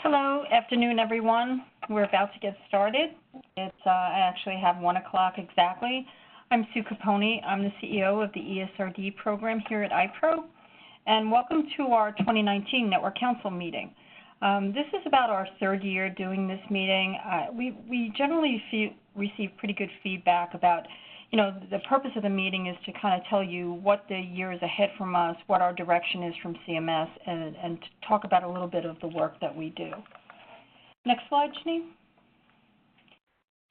Hello, afternoon, everyone. We're about to get started. I actually have 1 o'clock exactly. I'm Sue Capone. I'm the CEO of the ESRD program here at IPRO, and welcome to our 2019 Network Council meeting. This is about our third year doing this meeting. We generally receive pretty good feedback about, the purpose of the meeting is to kind of tell you what the year is ahead from us, what our direction is from CMS, and to talk about a little bit of the work that we do. Next slide, Janine.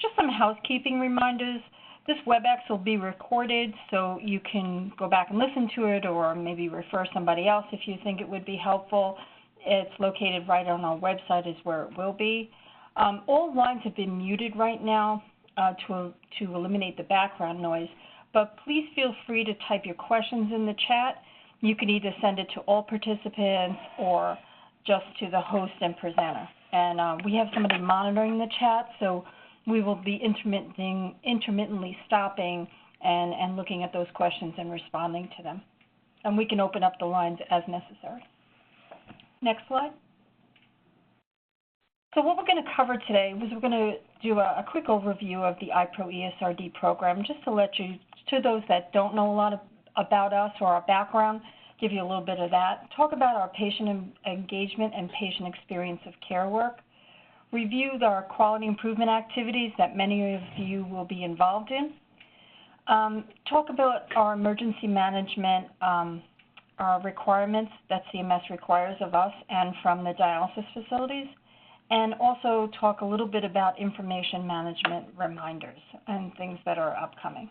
Just some housekeeping reminders. This WebEx will be recorded, so you can go back and listen to it or maybe refer somebody else if you think it would be helpful. It's located right on our website is where it will be. All lines have been muted right now to eliminate the background noise, but please feel free to type your questions in the chat. You can either send it to all participants or just to the host and presenter. And we have somebody monitoring the chat, so we will be intermittently stopping and looking at those questions and responding to them. And we can open up the lines as necessary. Next slide. So what we're going to cover today is we're going to do a quick overview of the IPRO ESRD program, just to let you, to those that don't know a lot about us or our background, give you a little bit of that. Talk about our patient engagement and patient experience of care work. Review our quality improvement activities that many of you will be involved in. Talk about our emergency management our requirements that CMS requires of us and from the dialysis facilities, and also talk a little bit about information management reminders and things that are upcoming.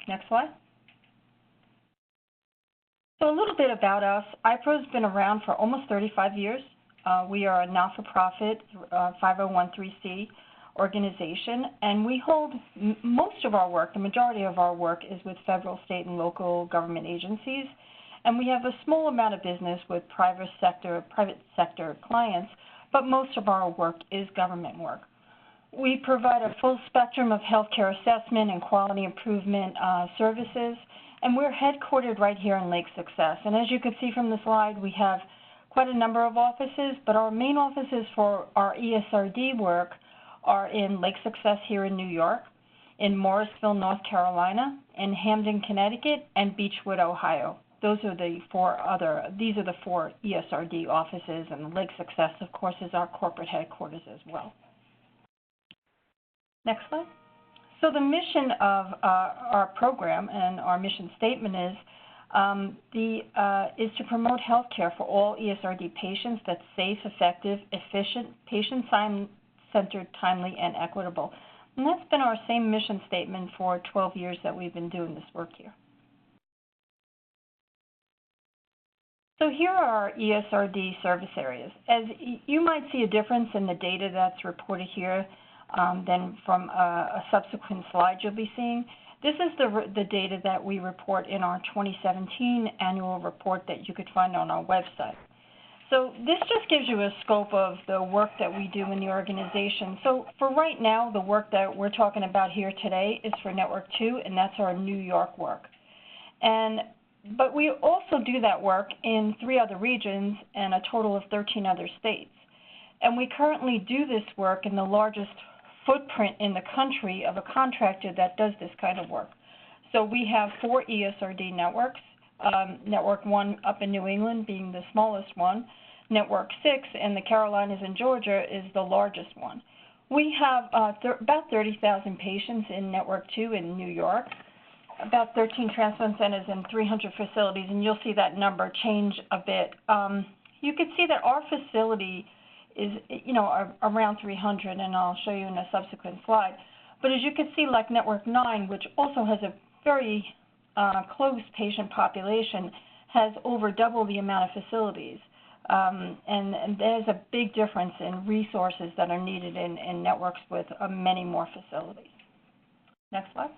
Next slide. So a little bit about us. IPRO has been around for almost 35 years. We are a not-for-profit 501(c) organization, and we hold most of our work, the majority of our work is with federal, state, and local government agencies, and we have a small amount of business with private sector clients, but most of our work is government work. We provide a full spectrum of healthcare assessment and quality improvement services, and we're headquartered right here in Lake Success. And as you can see from the slide, we have quite a number of offices, but our main offices for our ESRD work are in Lake Success here in New York, in Morrisville, North Carolina, in Hamden, Connecticut, and Beechwood, Ohio. These are the four ESRD offices, and Lake Success, of course, is our corporate headquarters as well. Next slide. So the mission of our program and our mission statement is to promote health care for all ESRD patients that's safe, effective, efficient, patient-centered, timely, and equitable. And that's been our same mission statement for 12 years that we've been doing this work here. So here are our ESRD service areas. As you might see a difference in the data that's reported here than from a subsequent slide you'll be seeing. This is the data that we report in our 2017 annual report that you could find on our website. So this just gives you a scope of the work that we do in the organization. So for right now, the work that we're talking about here today is for Network 2, and that's our New York work. But we also do that work in 3 other regions and a total of 13 other states. And we currently do this work in the largest footprint in the country of a contractor that does this kind of work. So we have 4 ESRD networks, Network 1 up in New England being the smallest one, Network 6 in the Carolinas and Georgia is the largest one. We have about 30,000 patients in Network 2 in New York, about 13 transplant centers and 300 facilities, and you'll see that number change a bit. You can see that our facility is, around 300, and I'll show you in a subsequent slide. But as you can see, like Network 9, which also has a very close patient population, has over double the amount of facilities. And there's a big difference in resources that are needed in networks with many more facilities. Next slide.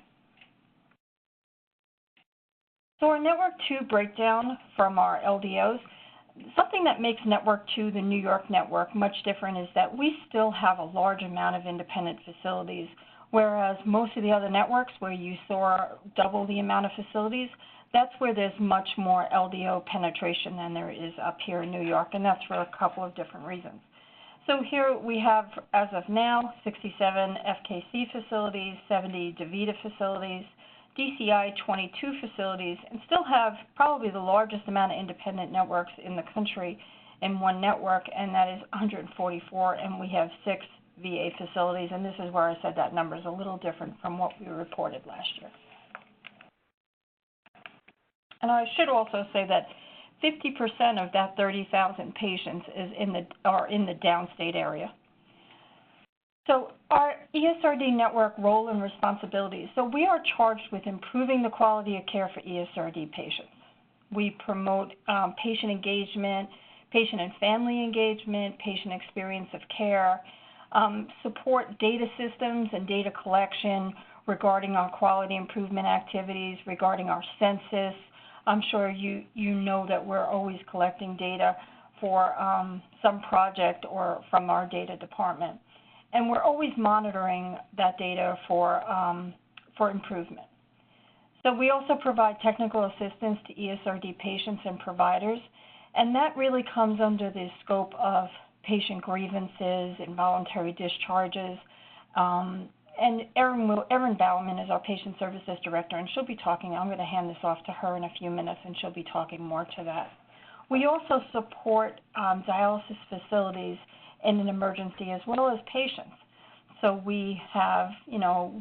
So our Network 2 breakdown from our LDOs, something that makes Network 2, the New York network, much different is that we still have a large amount of independent facilities, whereas most of the other networks where you saw double the amount of facilities, that's where there's much more LDO penetration than there is up here in New York, and that's for a couple of different reasons. So here we have, as of now, 67 FKC facilities, 70 DaVita facilities, DCI 22 facilities, and still have probably the largest amount of independent networks in the country in one network, and that is 144, and we have 6 VA facilities, and this is where I said that number is a little different from what we reported last year. And I should also say that 50% of that 30,000 patients are in the downstate area. So our ESRD network role and responsibilities. So we are charged with improving the quality of care for ESRD patients. We promote patient engagement, patient and family engagement, patient experience of care, support data systems and data collection regarding our quality improvement activities, regarding our census. I'm sure you know that we're always collecting data for some project or from our data department. And we're always monitoring that data for improvement. So we also provide technical assistance to ESRD patients and providers, and that really comes under the scope of patient grievances, involuntary discharges. And Erin Bowerman is our Patient Services Director, and she'll be talking. I'm going to hand this off to her in a few minutes, and she'll be talking more to that. We also support dialysis facilities in an emergency as well as patients. So we have,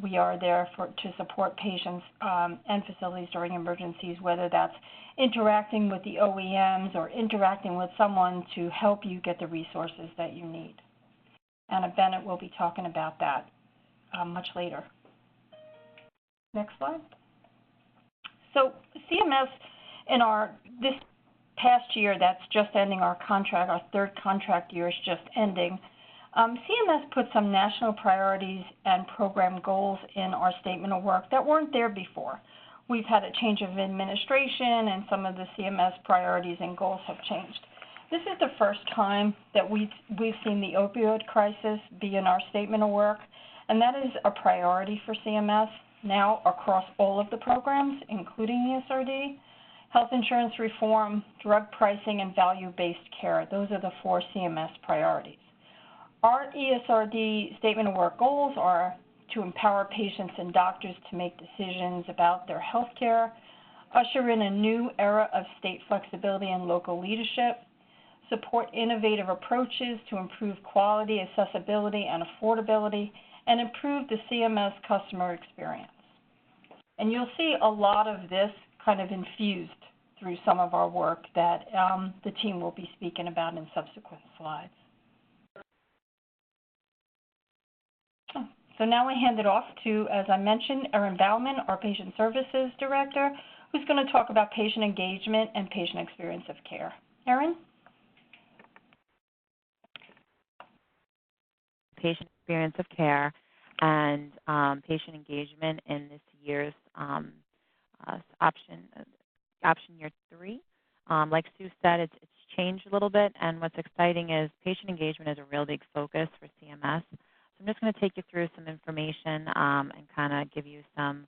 we are there to support patients and facilities during emergencies, whether that's interacting with the OEMs or interacting with someone to help you get the resources that you need. Anna Bennett will be talking about that much later. Next slide. So CMS in this past year that's just ending our contract, our third contract year is just ending, CMS put some national priorities and program goals in our statement of work that weren't there before. We've had a change of administration and some of the CMS priorities and goals have changed. This is the first time that we've seen the opioid crisis be in our statement of work, and that is a priority for CMS now across all of the programs, including ESRD, health insurance reform, drug pricing, and value-based care. Those are the 4 CMS priorities. Our ESRD statement of work goals are to empower patients and doctors to make decisions about their health care, usher in a new era of state flexibility and local leadership, support innovative approaches to improve quality, accessibility, and affordability, and improve the CMS customer experience. And you'll see a lot of this kind of infused through some of our work that the team will be speaking about in subsequent slides. So now I hand it off to, as I mentioned, Erin Bauman, our Patient Services Director, who's going to talk about patient engagement and patient experience of care. Erin? Patient experience of care and patient engagement in this year's option year 3. Like Sue said, it's changed a little bit, and what's exciting is patient engagement is a real big focus for CMS. So I'm just going to take you through some information and kind of give you some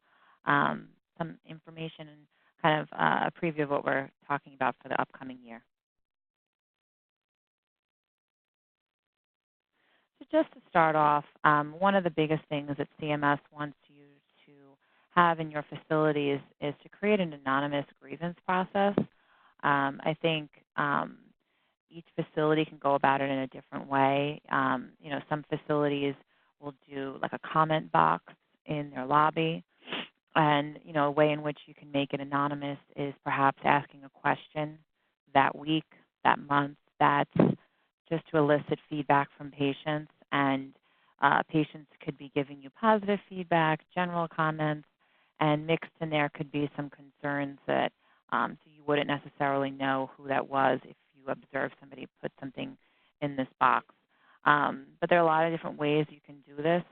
information and kind of a preview of what we're talking about for the upcoming year. So just to start off, one of the biggest things that CMS wants you to have in your facilities is to create an anonymous grievance process. I think each facility can go about it in a different way. Some facilities will do like a comment box in their lobby, and a way in which you can make it anonymous is perhaps asking a question that week, that month, that's just to elicit feedback from patients, and patients could be giving you positive feedback, general comments, and mixed in there could be some concerns that so you wouldn't necessarily know who that was if you observe somebody put something in this box. But there are a lot of different ways you can do this.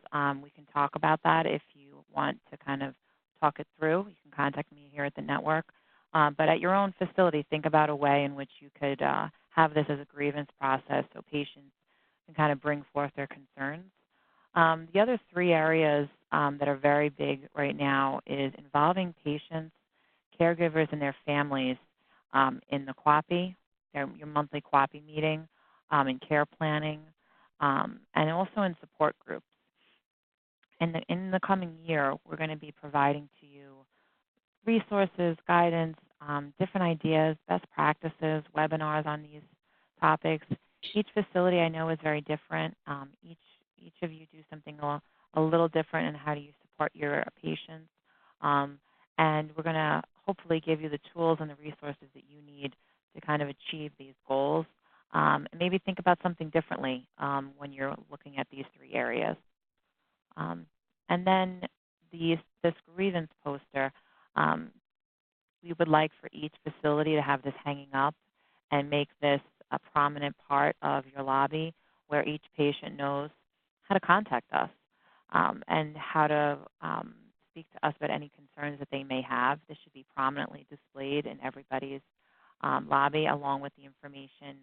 We can talk about that if you want to kind of talk it through. You can contact me here at the network. But at your own facility, think about a way in which you could have this as a grievance process so patients can kind of bring forth their concerns. The other 3 areas that are very big right now is involving patients, caregivers and their families in the QAPI, your monthly QAPI meeting, in care planning, and also in support groups. In the coming year, we're going to be providing to you resources, guidance, different ideas, best practices, webinars on these topics. Each facility I know is very different. Each of you do something a little different in how do you support your patients. And we're going to hopefully give you the tools and the resources that you need to kind of achieve these goals. And maybe think about something differently when you're looking at these three areas. And then this grievance poster, we would like for each facility to have this hanging up and make this a prominent part of your lobby where each patient knows how to contact us and how to speak to us about any concerns that they may have. This should be prominently displayed in everybody's lobby along with the information,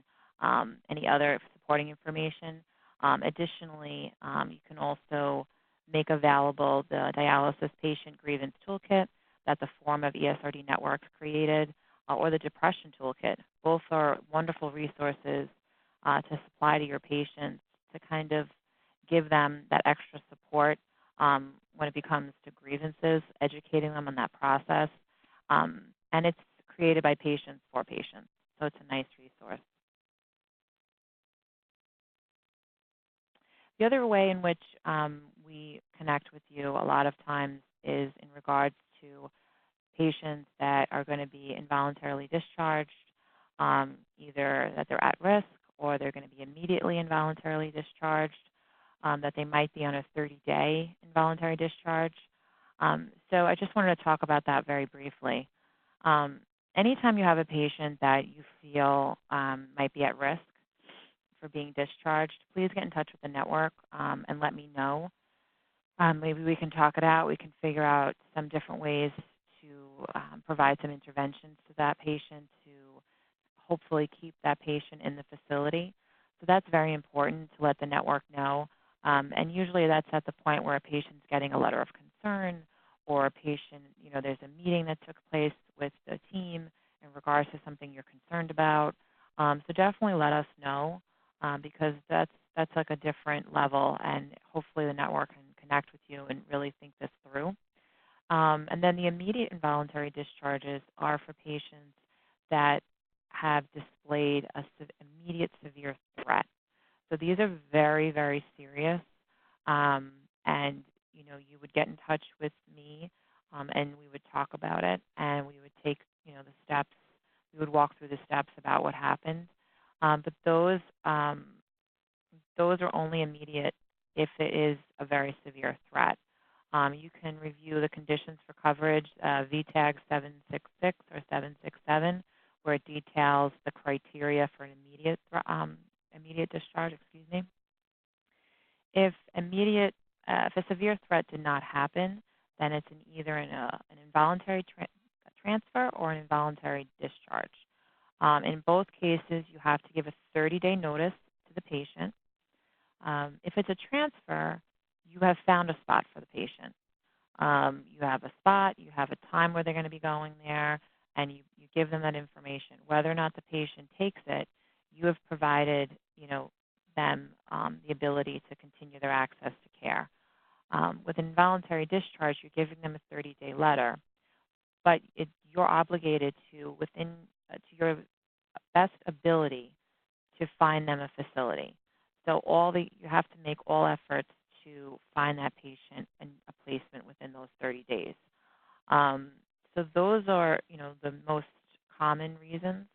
any other supporting information. Additionally, you can also make available the dialysis patient grievance toolkit that the Forum of ESRD Networks created, or the depression toolkit. Both are wonderful resources to supply to your patients to kind of give them that extra support when it comes to grievances, educating them on that process. And it's created by patients for patients, so it's a nice resource. The other way in which we connect with you a lot of times is in regards to patients that are going to be involuntarily discharged, either that they're at risk or they're going to be immediately involuntarily discharged, that they might be on a 30-day involuntary discharge. So I just wanted to talk about that very briefly. Anytime you have a patient that you feel might be at risk for being discharged, please get in touch with the network and let me know. Maybe we can talk it out. We can figure out some different ways to provide some interventions to that patient to hopefully keep that patient in the facility. So that's very important to let the network know. And usually that's at the point where a patient's getting a letter of concern or a patient, there's a meeting that took place with the team in regards to something you're concerned about. So definitely let us know because that's like a different level, and hopefully the network can connect with you and really think this through. And then the immediate involuntary discharges are for patients that have displayed an immediate severe threat. So these are very, very serious, and you would get in touch with me, and we would talk about it, and we would take the steps. We would walk through the steps about what happened. But those are only immediate if it is a very severe threat. You can review the conditions for coverage, VTAG 766 or 767, where it details the criteria for an immediate discharge. If a severe threat did not happen, then it's either an involuntary transfer or an involuntary discharge. In both cases, you have to give a 30-day notice to the patient. If it's a transfer, you have found a spot for the patient. You have a spot, you have a time where they're going to be going there, and you give them that information. Whether or not the patient takes it, you have provided them the ability to continue their access to care. With involuntary discharge, you're giving them a 30-day letter, but you're obligated to your best ability to find them a facility. So you have to make all efforts to find that patient and a placement within those 30 days. So those are the most common reasons.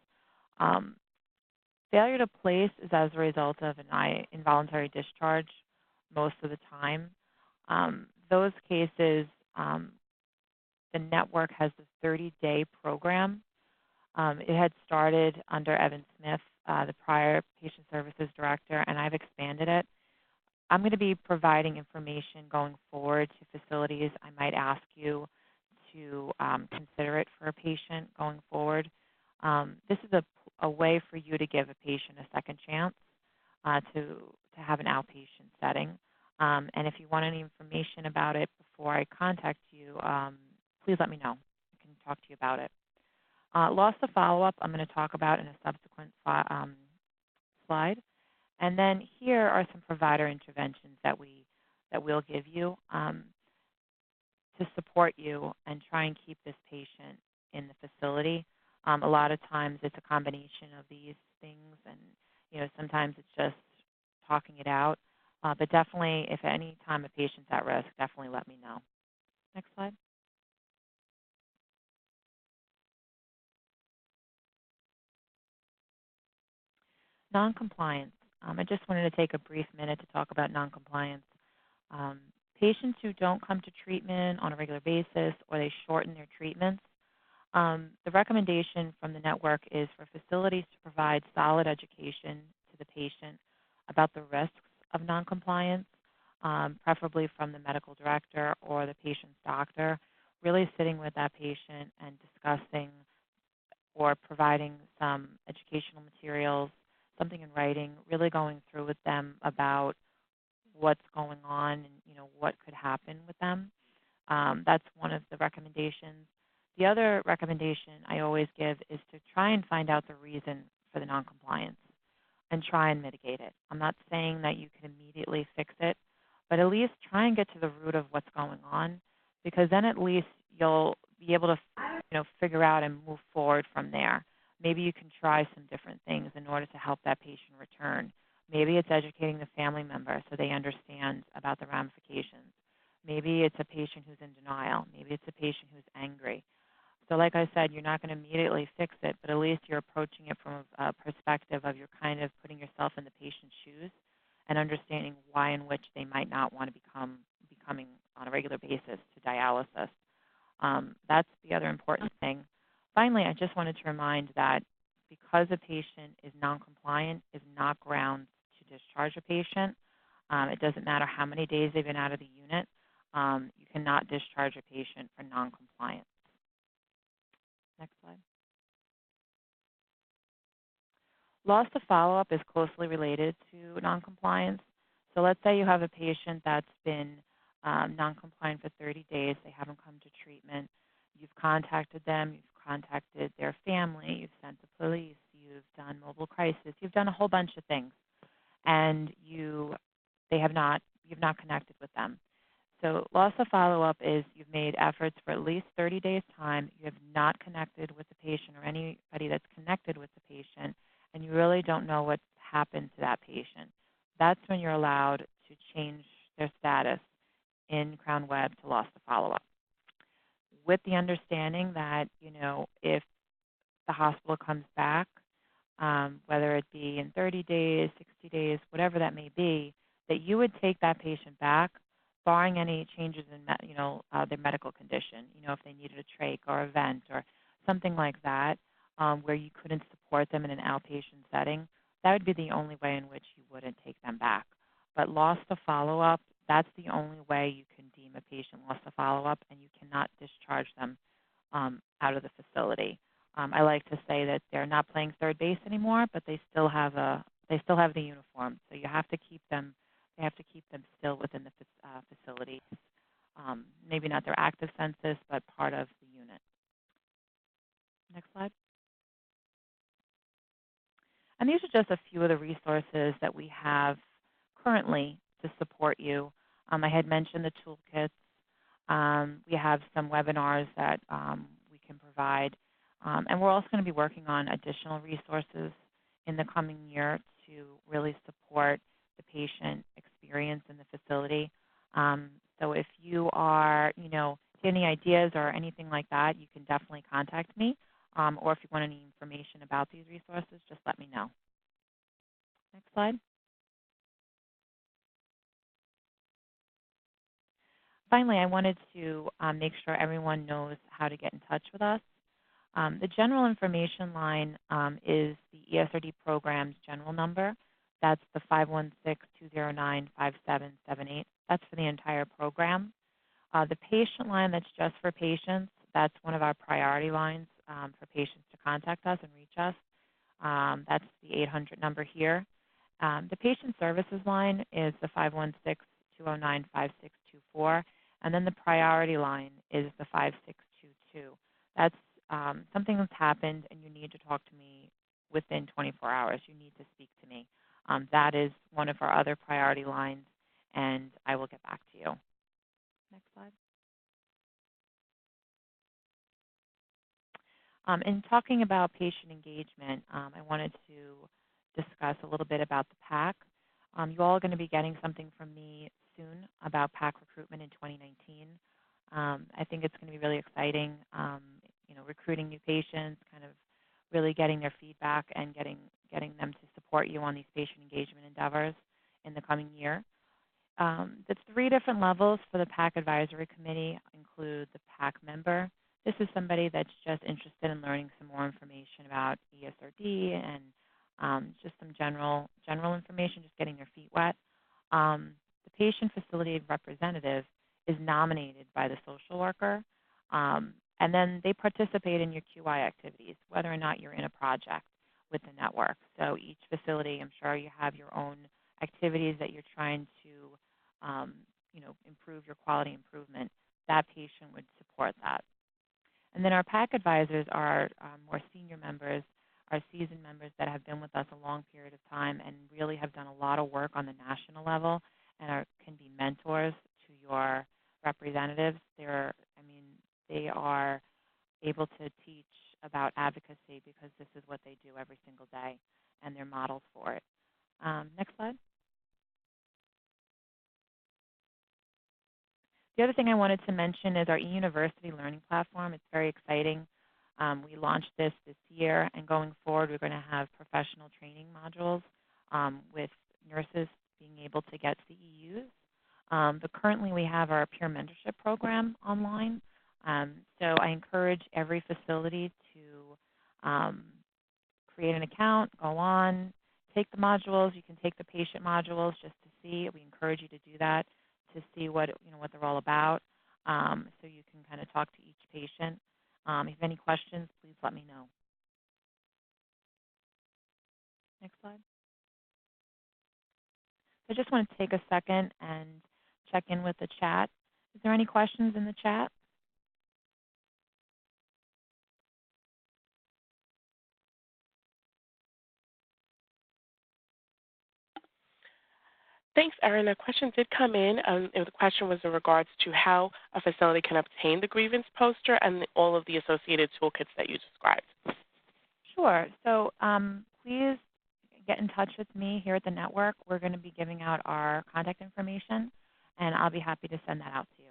Failure to place is as a result of an involuntary discharge most of the time. Those cases, the network has a 30-day program. It had started under Evan Smith, the prior patient services director, and I've expanded it. I'm going to be providing information going forward to facilities. I might ask you to consider it for a patient going forward. This is a way for you to give a patient a second chance to have an outpatient setting. And if you want any information about it before I contact you, please let me know. You can talk to you about it. Loss to follow-up, I'm going to talk about in a subsequent slide. And then here are some provider interventions that we'll give you to support you and try and keep this patient in the facility. A lot of times it's a combination of these things, and sometimes it's just talking it out. But definitely, if at any time a patient's at risk, definitely let me know. Next slide. Noncompliance. I just wanted to take a brief minute to talk about noncompliance. Patients who don't come to treatment on a regular basis or they shorten their treatments, the recommendation from the network is for facilities to provide solid education to the patient about the risks of noncompliance, preferably from the medical director or the patient's doctor, really sitting with that patient and discussing or providing some educational materials, something in writing, really going through with them about what's going on and what could happen with them. That's one of the recommendations. The other recommendation I always give is to try and find out the reason for the noncompliance and try and mitigate it. I'm not saying that you can immediately fix it, but at least try and get to the root of what's going on, because then at least you'll be able to figure out and move forward from there. Maybe you can try some different things in order to help that patient return. Maybe it's educating the family member so they understand about the ramifications. Maybe it's a patient who's in denial. Maybe it's a patient who's angry. So like I said, you're not going to immediately fix it, but at least you're approaching it from a perspective of you're kind of putting yourself in the patient's shoes and understanding why in which they might not want to be coming on a regular basis to dialysis. That's the other important thing. Finally, I just wanted to remind that because a patient is noncompliant is not grounds to discharge a patient. It doesn't matter how many days they've been out of the unit. You cannot discharge a patient for noncompliance. Next slide. Loss to follow-up is closely related to noncompliance. So let's say you have a patient that's been noncompliant for 30 days. They haven't come to treatment. You've contacted them. You've contacted their family. You've sent the police. You've done mobile crisis. You've done a whole bunch of things, and you've not connected with them. So loss of follow-up is you've made efforts for at least 30 days' time. You have not connected with the patient or anybody that's connected with the patient, and you really don't know what's happened to that patient. That's when you're allowed to change their status in Crown Web to loss to follow-up, with the understanding that if the hospital comes back, whether it be in 30 days, 60 days, whatever that may be, that you would take that patient back, barring any changes in their medical condition. If they needed a trach or a vent or something like that, where you couldn't support them in an outpatient setting, that would be the only way in which you wouldn't take them back. But loss to follow-up, that's the only way you can deem a patient lost to follow-up, and you cannot discharge them out of the facility. I like to say that they're not playing third base anymore, but they still have the uniform. So you have to keep them. They have to keep them still within the facility. Maybe not their active census, but part of the unit. Next slide. And these are just a few of the resources that we have currently to support you. I had mentioned the toolkits. We have some webinars that we can provide. And we're also going to be working on additional resources in the coming year to really support the patient experience in the facility. So if you are, any ideas or anything like that, you can definitely contact me. Or if you want any information about these resources, just let me know. Next slide. Finally, I wanted to make sure everyone knows how to get in touch with us. The general information line is the ESRD program's general number. That's the 516-209-5778. That's for the entire program. The patient line that's just for patients, that's one of our priority lines for patients to contact us and reach us. That's the 800 number here. The patient services line is the 516-209-5624. And then the priority line is the 5622. that's something that's happened and you need to talk to me within 24 hours. You need to speak to me. That is one of our other priority lines, and I will get back to you. Next slide. In talking about patient engagement, I wanted to discuss a little bit about the PAC. You all are going to be getting something from me soon about PAC recruitment in 2019. I think it's going to be really exciting, recruiting new patients, kind of really getting their feedback and getting them to support you on these patient engagement endeavors in the coming year. The 3 different levels for the PAC Advisory Committee include the PAC member. This is somebody that's just interested in learning some more information about ESRD and just some general information, just getting their feet wet. The patient facility representative is nominated by the social worker, and then they participate in your QI activities, whether or not you're in a project with the network. So each facility, I'm sure you have your own activities that you're trying to improve your quality improvement. That patient would support that. And then our PAC advisors are more senior members, are seasoned members that have been with us a long period of time and really have done a lot of work on the national level and can be mentors to your representatives. They are able to teach about advocacy because this is what they do every single day, and they're models for it. Next slide. The other thing I wanted to mention is our eUniversity learning platform. It's very exciting. We launched this year, and going forward, we're going to have professional training modules with nurses being able to get CEUs. But currently, we have our peer mentorship program online. So I encourage every facility to create an account, go on, take the modules. You can take the patient modules just to see. We encourage you to do that, to see what they're all about, so you can kind of talk to each patient. If you have any questions, please let me know. Next slide. I just want to take a second and check in with the chat. Is there any questions in the chat? Thanks, Erin. A question did come in, and the question was in regards to how a facility can obtain the grievance poster and all of the associated toolkits that you described. Sure. So please get in touch with me here at the network. We're going to be giving out our contact information, and I'll be happy to send that out to you.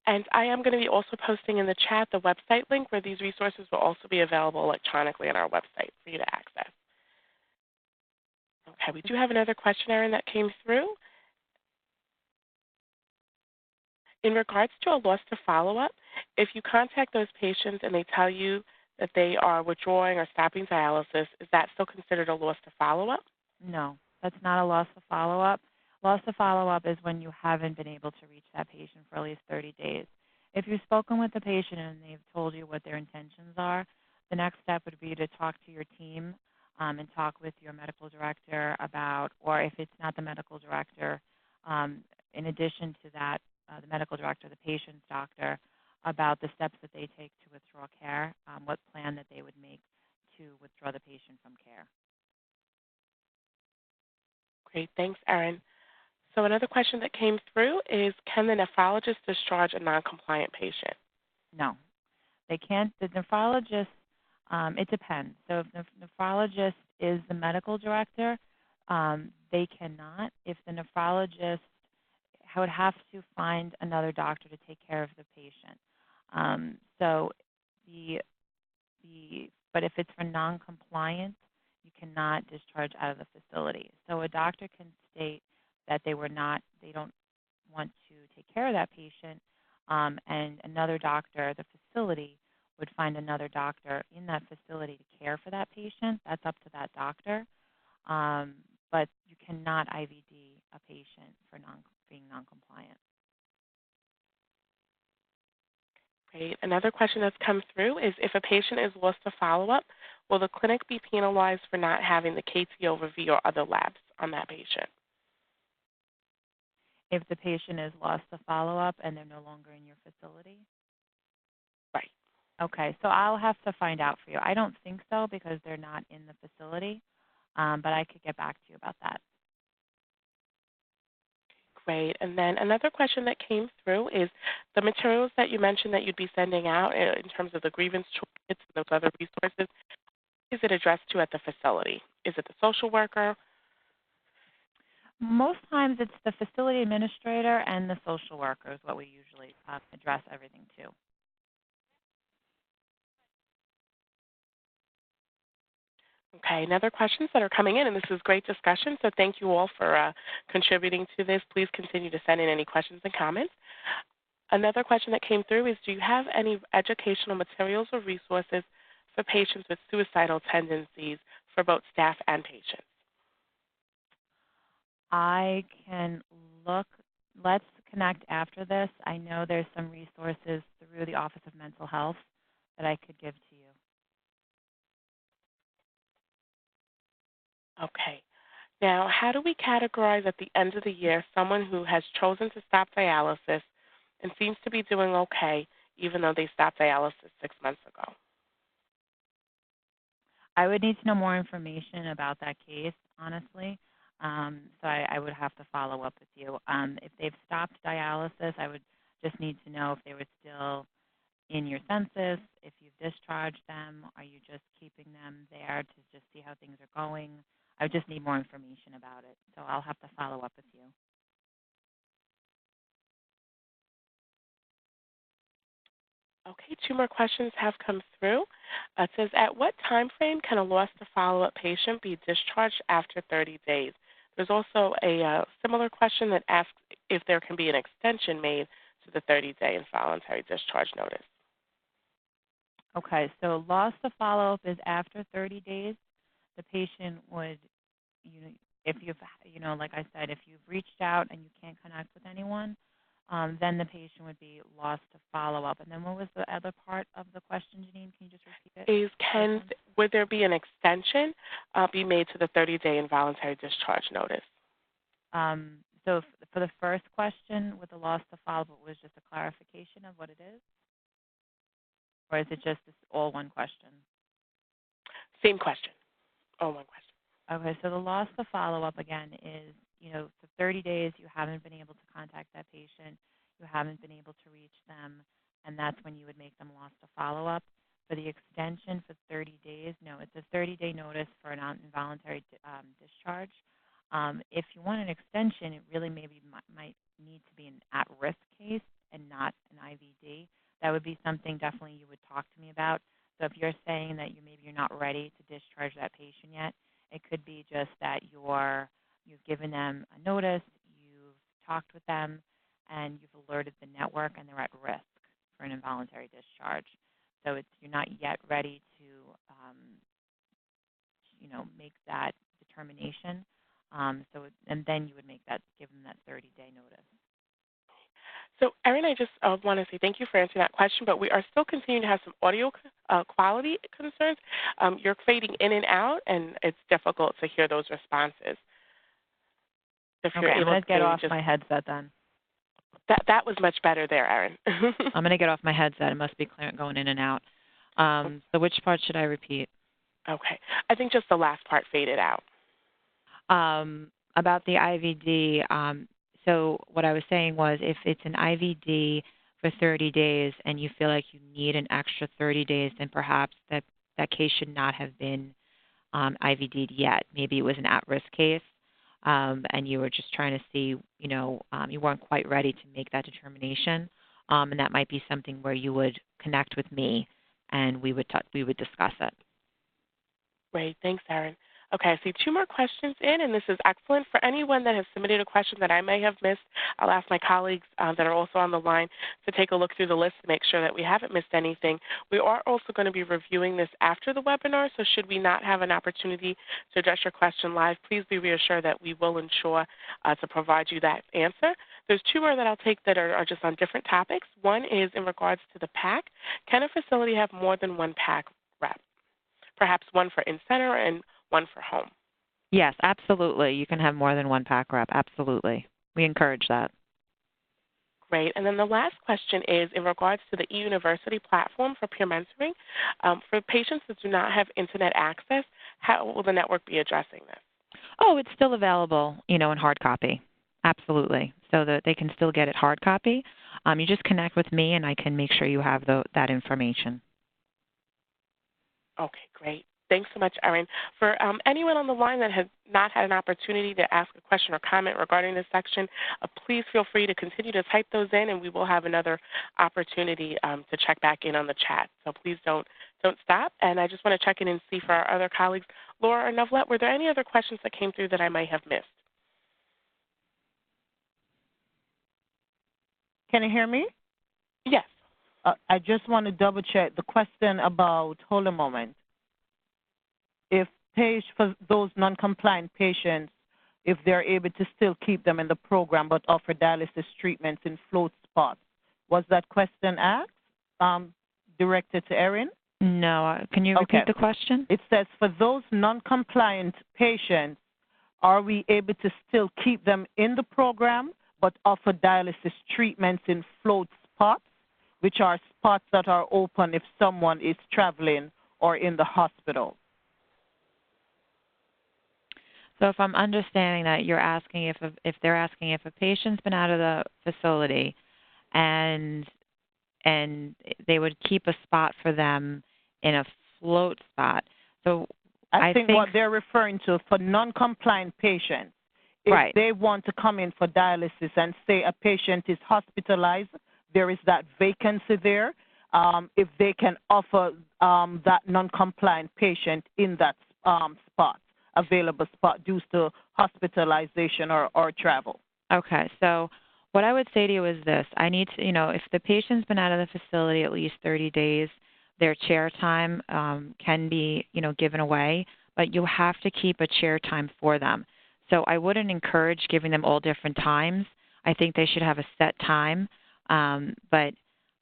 And I am going to be also posting in the chat the website link where these resources will also be available electronically on our website for you to access. Okay, we do have another question, Erin, that came through. In regards to a loss to follow-up, if you contact those patients and they tell you that they are withdrawing or stopping dialysis, is that still considered a loss to follow-up? No, that's not a loss to follow-up. Loss to follow-up is when you haven't been able to reach that patient for at least 30 days. If you've spoken with the patient and they've told you what their intentions are, the next step would be to talk to your team and talk with your medical director about, or if it's not the medical director, in addition to that, the medical director, the patient's doctor, about the steps that they take to withdraw care, what plan that they would make to withdraw the patient from care. Great, thanks, Erin. So another question that came through is, can the nephrologist discharge a non-compliant patient? No, they can't. The nephrologist, it depends. So if the nephrologist is the medical director, they cannot. If the nephrologist would have to find another doctor to take care of the patient. But if it's for non-compliant, you cannot discharge out of the facility. So a doctor can state that they don't want to take care of that patient, and another doctor, the facility, would find another doctor in that facility to care for that patient. That's up to that doctor. But you cannot IVD a patient for being non-compliant. Great. Another question that's come through is, if a patient is lost to follow-up, will the clinic be penalized for not having the KTO review or other labs on that patient? If the patient is lost to follow-up and they're no longer in your facility? Okay, so I'll have to find out for you. I don't think so because they're not in the facility, but I could get back to you about that. Great. And then another question that came through is the materials that you mentioned that you'd be sending out in terms of the grievance toolkits and those other resources, is it addressed to at the facility? Is it the social worker? Most times it's the facility administrator and the social worker is what we usually address everything to. Okay, and other questions that are coming in, and this is great discussion, so thank you all for contributing to this. Please continue to send in any questions and comments. Another question that came through is, do you have any educational materials or resources for patients with suicidal tendencies for both staff and patients? I can look. Let's connect after this. I know there's some resources through the Office of Mental Health that I could give to you. Okay. Now, how do we categorize at the end of the year someone who has chosen to stop dialysis and seems to be doing okay even though they stopped dialysis 6 months ago? I would need to know more information about that case, honestly. So I would have to follow up with you. If they've stopped dialysis, I would just need to know if they were still in your census, if you've discharged them, are you just keeping them there to just see how things are going? I would just need more information about it. So I'll have to follow up with you. Okay, 2 more questions have come through. It says, at what time frame can a lost to follow-up patient be discharged after 30 days? There's also a similar question that asks if there can be an extension made to the 30-day involuntary discharge notice. Okay, so loss to follow-up is after 30 days. The patient would, if you've, like I said, if you've reached out and you can't connect with anyone, then the patient would be lost to follow-up. And then what was the other part of the question, Janine? Can you just repeat it? Would there be an extension be made to the 30-day involuntary discharge notice? So for the first question with the loss to follow-up, it was just a clarification of what it is? Or is it just all one question? Same question. All one question. Okay, so the loss to follow-up, again, is, for 30 days you haven't been able to contact that patient, you haven't been able to reach them, and that's when you would make them lost to follow-up. For the extension for 30 days, no, it's a 30-day notice for an involuntary discharge. If you want an extension, it really maybe might need to be an at-risk case and not an IVD. That would be something definitely you would talk to me about. So if you're saying that maybe you're not ready to discharge that patient yet, it could be just that you've given them a notice, you've talked with them, and you've alerted the network, and they're at risk for an involuntary discharge. So you're not yet ready to, make that determination. And then you would give them that 30-day notice. So, Erin, I just want to say thank you for answering that question, but we are still continuing to have some audio quality concerns. You're fading in and out, and it's difficult to hear those responses. Okay, I'm going to get off my headset then. That was much better there, Erin. I'm going to get off my headset. It must be clear going in and out. So which part should I repeat? Okay. I think just the last part faded out. About the IVD, so what I was saying was if it's an IVD for 30 days and you feel like you need an extra 30 days, then perhaps that case should not have been IVD'd yet. Maybe it was an at-risk case, and you were just trying to see, you weren't quite ready to make that determination, and that might be something where you would connect with me and we would discuss it. Great. Thanks, Erin. Okay, I see 2 more questions in, and this is excellent. For anyone that has submitted a question that I may have missed, I'll ask my colleagues that are also on the line to take a look through the list to make sure that we haven't missed anything. We are also going to be reviewing this after the webinar, so should we not have an opportunity to address your question live, please be reassured that we will ensure to provide you that answer. There's 2 more that I'll take that are just on different topics. One is in regards to the PAC. Can a facility have more than one PAC rep? Perhaps one for in-center and one for home. Yes, absolutely. You can have more than one PAC rep. Absolutely. We encourage that. Great. And then the last question is in regards to the eUniversity platform for peer mentoring. For patients that do not have internet access, how will the network be addressing this? Oh, it's still available, in hard copy. Absolutely. So that they can still get it hard copy. You just connect with me, and I can make sure you have that information. Okay, great. Thanks so much, Erin. For anyone on the line that has not had an opportunity to ask a question or comment regarding this section, please feel free to continue to type those in, and we will have another opportunity to check back in on the chat. So please don't stop. And I just want to check in and see for our other colleagues, Laura or Navlet, were there any other questions that came through that I might have missed? Can you hear me? Yes. I just want to double check the question about, hold a moment. If for those non-compliant patients, if they're able to still keep them in the program but offer dialysis treatments in float spots. Was that question asked, directed to Erin? No. Can you repeat the question? It says, for those non-compliant patients, are we able to still keep them in the program but offer dialysis treatments in float spots, which are spots that are open if someone is traveling or in the hospital? So if I'm understanding that, you're asking if they're asking if a patient's been out of the facility and they would keep a spot for them in a float spot. So I think what they're referring to for non-compliant patients, if they want to come in for dialysis and say a patient is hospitalized, there is that vacancy there, if they can offer that non-compliant patient in that available spot due to hospitalization or travel. Okay, so what I would say to you is this. I need to, if the patient's been out of the facility at least 30 days, their chair time can be, given away, but you have to keep a chair time for them. So I wouldn't encourage giving them all different times. I think they should have a set time, but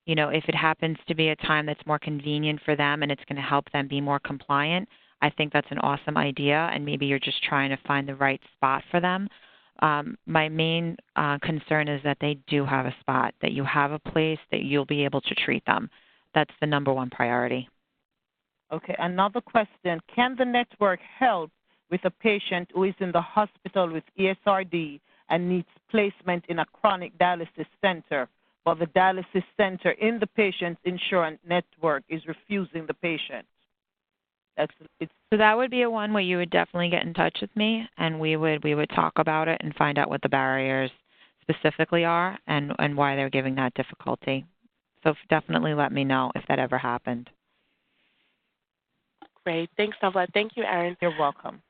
if it happens to be a time that's more convenient for them and it's going to help them be more compliant, I think that's an awesome idea, and maybe you're just trying to find the right spot for them. My main concern is that they do have a spot, that you have a place that you'll be able to treat them. That's the number one priority. Okay, another question. Can the network help with a patient who is in the hospital with ESRD and needs placement in a chronic dialysis center, but the dialysis center in the patient's insurance network is refusing the patient? So that would be a one where you would definitely get in touch with me, and we would talk about it and find out what the barriers specifically are and why they're giving that difficulty. So definitely let me know if that ever happened. Great. Thanks, Navlet. Thank you, Erin. You're welcome.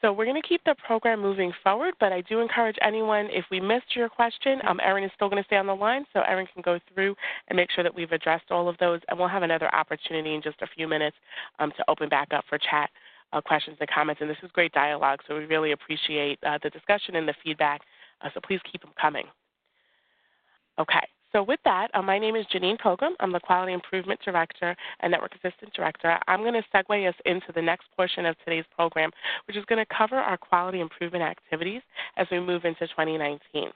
So we're going to keep the program moving forward, but I do encourage anyone, if we missed your question, Erin is still going to stay on the line, so Erin can go through and make sure that we've addressed all of those, and we'll have another opportunity in just a few minutes to open back up for chat questions and comments. And this is great dialogue, so we really appreciate the discussion and the feedback, so please keep them coming. Okay. So with that, my name is Janine Pilgrim. I'm the Quality Improvement Director and Network Assistant Director. I'm going to segue us into the next portion of today's program, which is going to cover our quality improvement activities as we move into 2019. So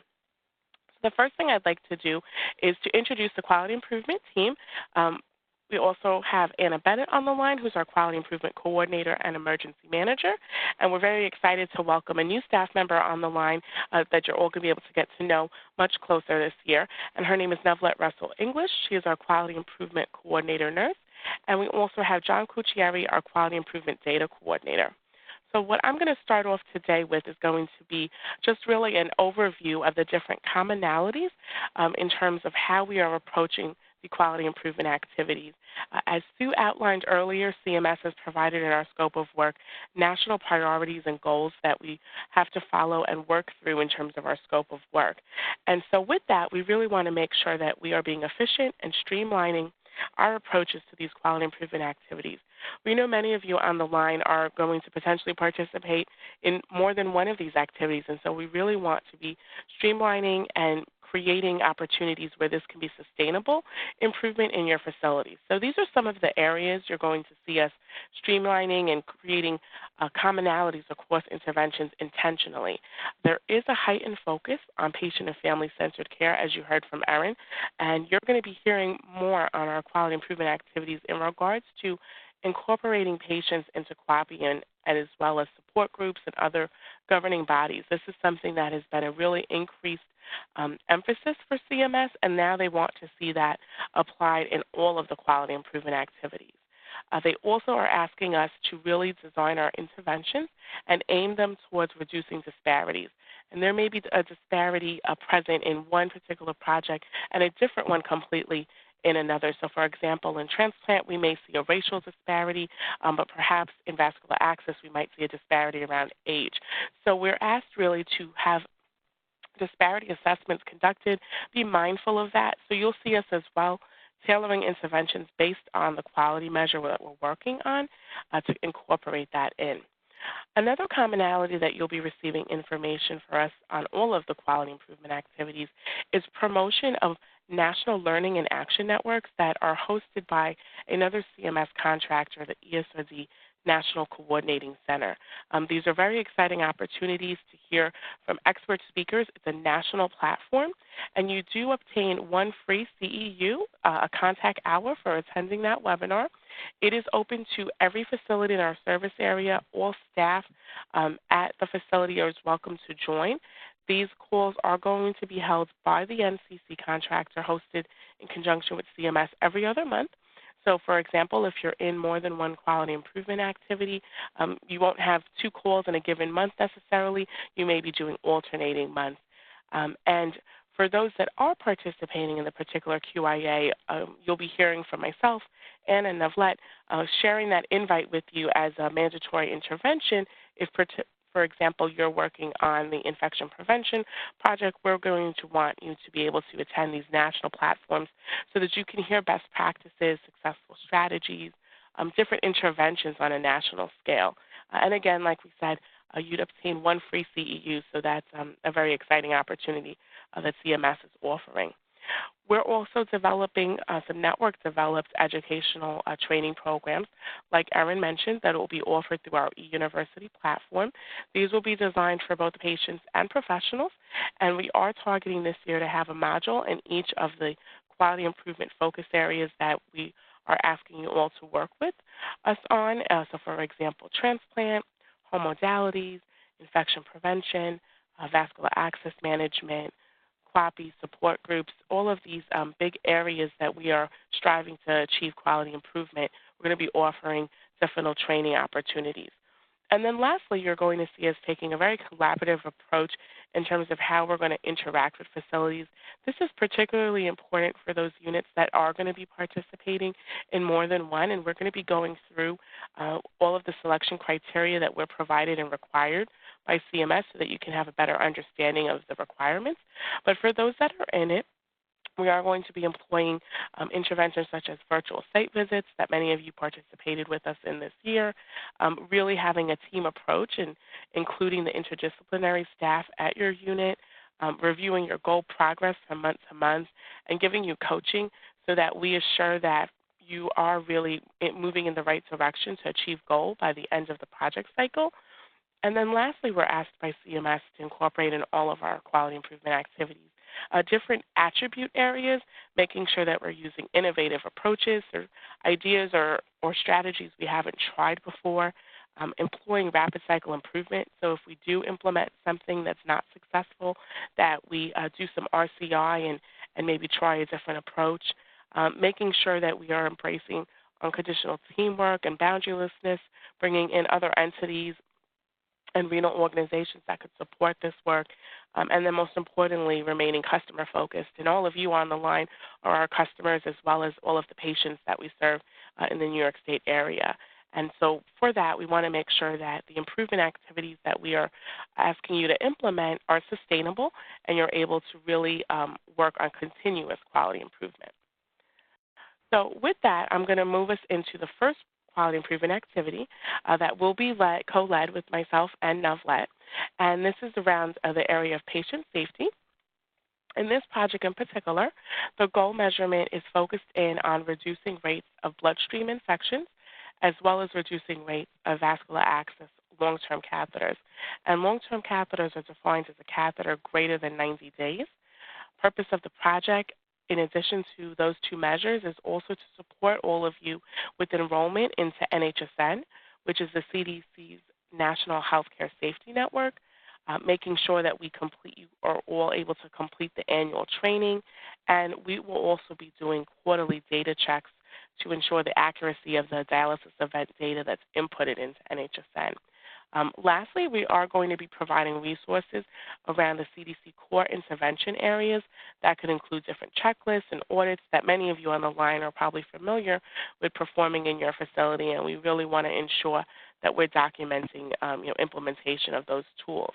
the first thing I'd like to do is to introduce the Quality Improvement team. We also have Anna Bennett on the line, who's our Quality Improvement Coordinator and Emergency Manager. And we're very excited to welcome a new staff member on the line that you're all going to be able to get to know much closer this year. And her name is Navlet Russell-English. She is our Quality Improvement Coordinator Nurse. And we also have John Cuccieri, our Quality Improvement Data Coordinator. So what I'm going to start off today with is going to be just really an overview of the different commonalities in terms of how we are approaching the quality improvement activities. As Sue outlined earlier, CMS has provided in our scope of work national priorities and goals that we have to follow and work through in terms of our scope of work. And so with that, we really want to make sure that we are being efficient and streamlining our approaches to these quality improvement activities. We know many of you on the line are going to potentially participate in more than one of these activities, and so we really want to be streamlining and creating opportunities where this can be sustainable improvement in your facilities. So these are some of the areas you're going to see us streamlining and creating commonalities across interventions intentionally. There is a heightened focus on patient and family-centered care, as you heard from Erin, and you're going to be hearing more on our quality improvement activities in regards to incorporating patients into QAPI and as well as support groups and other governing bodies. This is something that has been a really increased emphasis for CMS, and now they want to see that applied in all of the quality improvement activities. They also are asking us to really design our interventions and aim them towards reducing disparities. And there may be a disparity present in one particular project and a different one completely in another. So for example, in transplant, we may see a racial disparity, but perhaps in vascular access, we might see a disparity around age. So we're asked really to have disparity assessments conducted, be mindful of that. So you'll see us as well tailoring interventions based on the quality measure that we're working on to incorporate that in. Another commonality that you'll be receiving information for us on all of the quality improvement activities is promotion of national learning and action networks that are hosted by another CMS contractor, the ESRD National Coordinating Center. These are very exciting opportunities to hear from expert speakers. It's a national platform, and you do obtain one free CEU, a contact hour for attending that webinar. It is open to every facility in our service area. All staff at the facility are welcome to join. These calls are going to be held by the NCC contractor, hosted in conjunction with CMS every other month. So, for example, if you're in more than one quality improvement activity, you won't have two calls in a given month necessarily. You may be doing alternating months. And for those that are participating in the particular QIA, you'll be hearing from myself, Anna and Navlet, sharing that invite with you as a mandatory intervention if, for example, you're working on the infection prevention project. We're going to want you to be able to attend these national platforms so that you can hear best practices, successful strategies, different interventions on a national scale. And again, like we said, you'd obtain one free CEU, so that's a very exciting opportunity that CMS is offering. We're also developing some network-developed educational training programs, like Erin mentioned, that will be offered through our eUniversity platform. These will be designed for both patients and professionals, and we are targeting this year to have a module in each of the quality improvement focus areas that we are asking you all to work with us on. So, for example, transplant, home modalities, infection prevention, vascular access management, QAPI, support groups, all of these big areas that we are striving to achieve quality improvement, we're going to be offering different training opportunities. And then lastly, you're going to see us taking a very collaborative approach in terms of how we're going to interact with facilities. This is particularly important for those units that are going to be participating in more than one, and we're going to be going through all of the selection criteria that were provided and required by CMS so that you can have a better understanding of the requirements. But for those that are in it, we are going to be employing interventions such as virtual site visits that many of you participated with us in this year, really having a team approach and including the interdisciplinary staff at your unit, reviewing your goal progress from month to month, and giving you coaching so that we assure that you are really moving in the right direction to achieve goal by the end of the project cycle. And then lastly, we're asked by CMS to incorporate in all of our quality improvement activities different attribute areas, making sure that we're using innovative approaches or ideas or strategies we haven't tried before, employing rapid cycle improvement. So if we do implement something that's not successful, that we do some RCI and maybe try a different approach, making sure that we are embracing unconditional teamwork and boundarylessness, bringing in other entities and renal organizations that could support this work, and then most importantly, remaining customer focused. And all of you on the line are our customers as well as all of the patients that we serve in the New York State area. And so for that, we want to make sure that the improvement activities that we are asking you to implement are sustainable and you're able to really work on continuous quality improvement. So with that, I'm going to move us into the first quality improvement activity that will be co-led with myself and Navlet. And this is around the area of patient safety. In this project in particular, the goal measurement is focused in on reducing rates of bloodstream infections as well as reducing rates of vascular access long-term catheters. And long-term catheters are defined as a catheter greater than 90 days. Purpose of the project, in addition to those two measures, is also to support all of you with enrollment into NHSN, which is the CDC's National Healthcare Safety Network, making sure that you are all able to complete the annual training, and we will also be doing quarterly data checks to ensure the accuracy of the dialysis event data that's inputted into NHSN. Lastly, we are going to be providing resources around the CDC core intervention areas that could include different checklists and audits that many of you on the line are probably familiar with performing in your facility, and we really want to ensure that we're documenting implementation of those tools.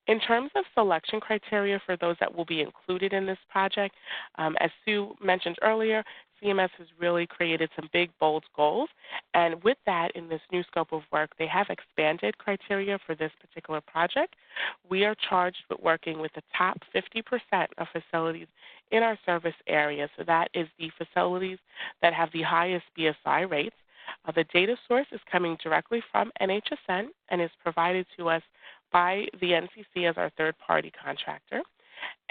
In terms of selection criteria for those that will be included in this project, as Sue mentioned earlier, CMS has really created some big, bold goals. And with that, in this new scope of work, they have expanded criteria for this particular project. We are charged with working with the top 50% of facilities in our service area. So that is the facilities that have the highest BSI rates. The data source is coming directly from NHSN and is provided to us by the NCC as our third-party contractor.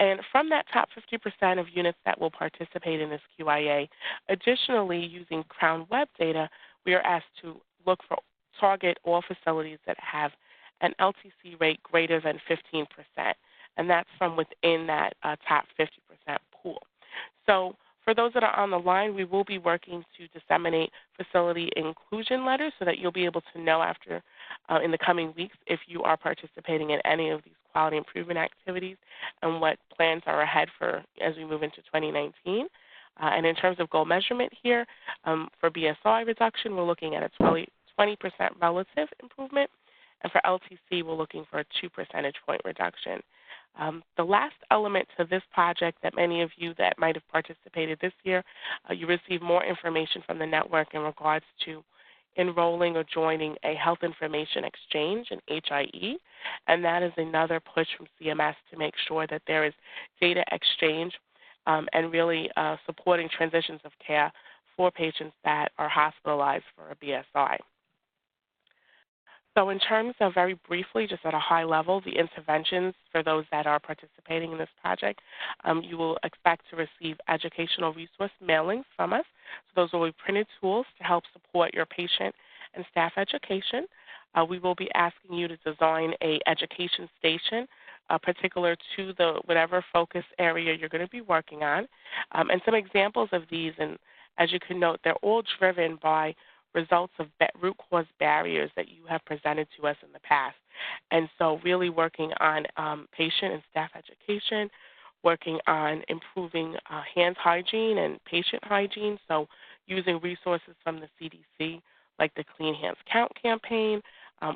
And from that top 50% of units that will participate in this QIA, additionally, using Crown Web data, we are asked to look for target all facilities that have an LTC rate greater than 15%, and that's from within that top 50% pool. So for those that are on the line, we will be working to disseminate facility inclusion letters so that you'll be able to know after in the coming weeks if you are participating in any of these quality improvement activities and what plans are ahead for as we move into 2019. And in terms of goal measurement here, for BSI reduction, we're looking at a 20% relative improvement, and for LTC, we're looking for a 2 percentage point reduction. The last element to this project that many of you that might have participated this year, you receive more information from the network in regards to enrolling or joining a health information exchange, an HIE, and that is another push from CMS to make sure that there is data exchange and really supporting transitions of care for patients that are hospitalized for a BSI. So in terms of very briefly, just at a high level, the interventions for those that are participating in this project, you will expect to receive educational resource mailings from us. So those will be printed tools to help support your patient and staff education. We will be asking you to design an education station particular to the whatever focus area you're going to be working on. And some examples of these, and as you can note, they're all driven by results of root cause barriers that you have presented to us in the past. And so really working on patient and staff education, working on improving hand hygiene and patient hygiene, so using resources from the CDC like the Clean Hands Count campaign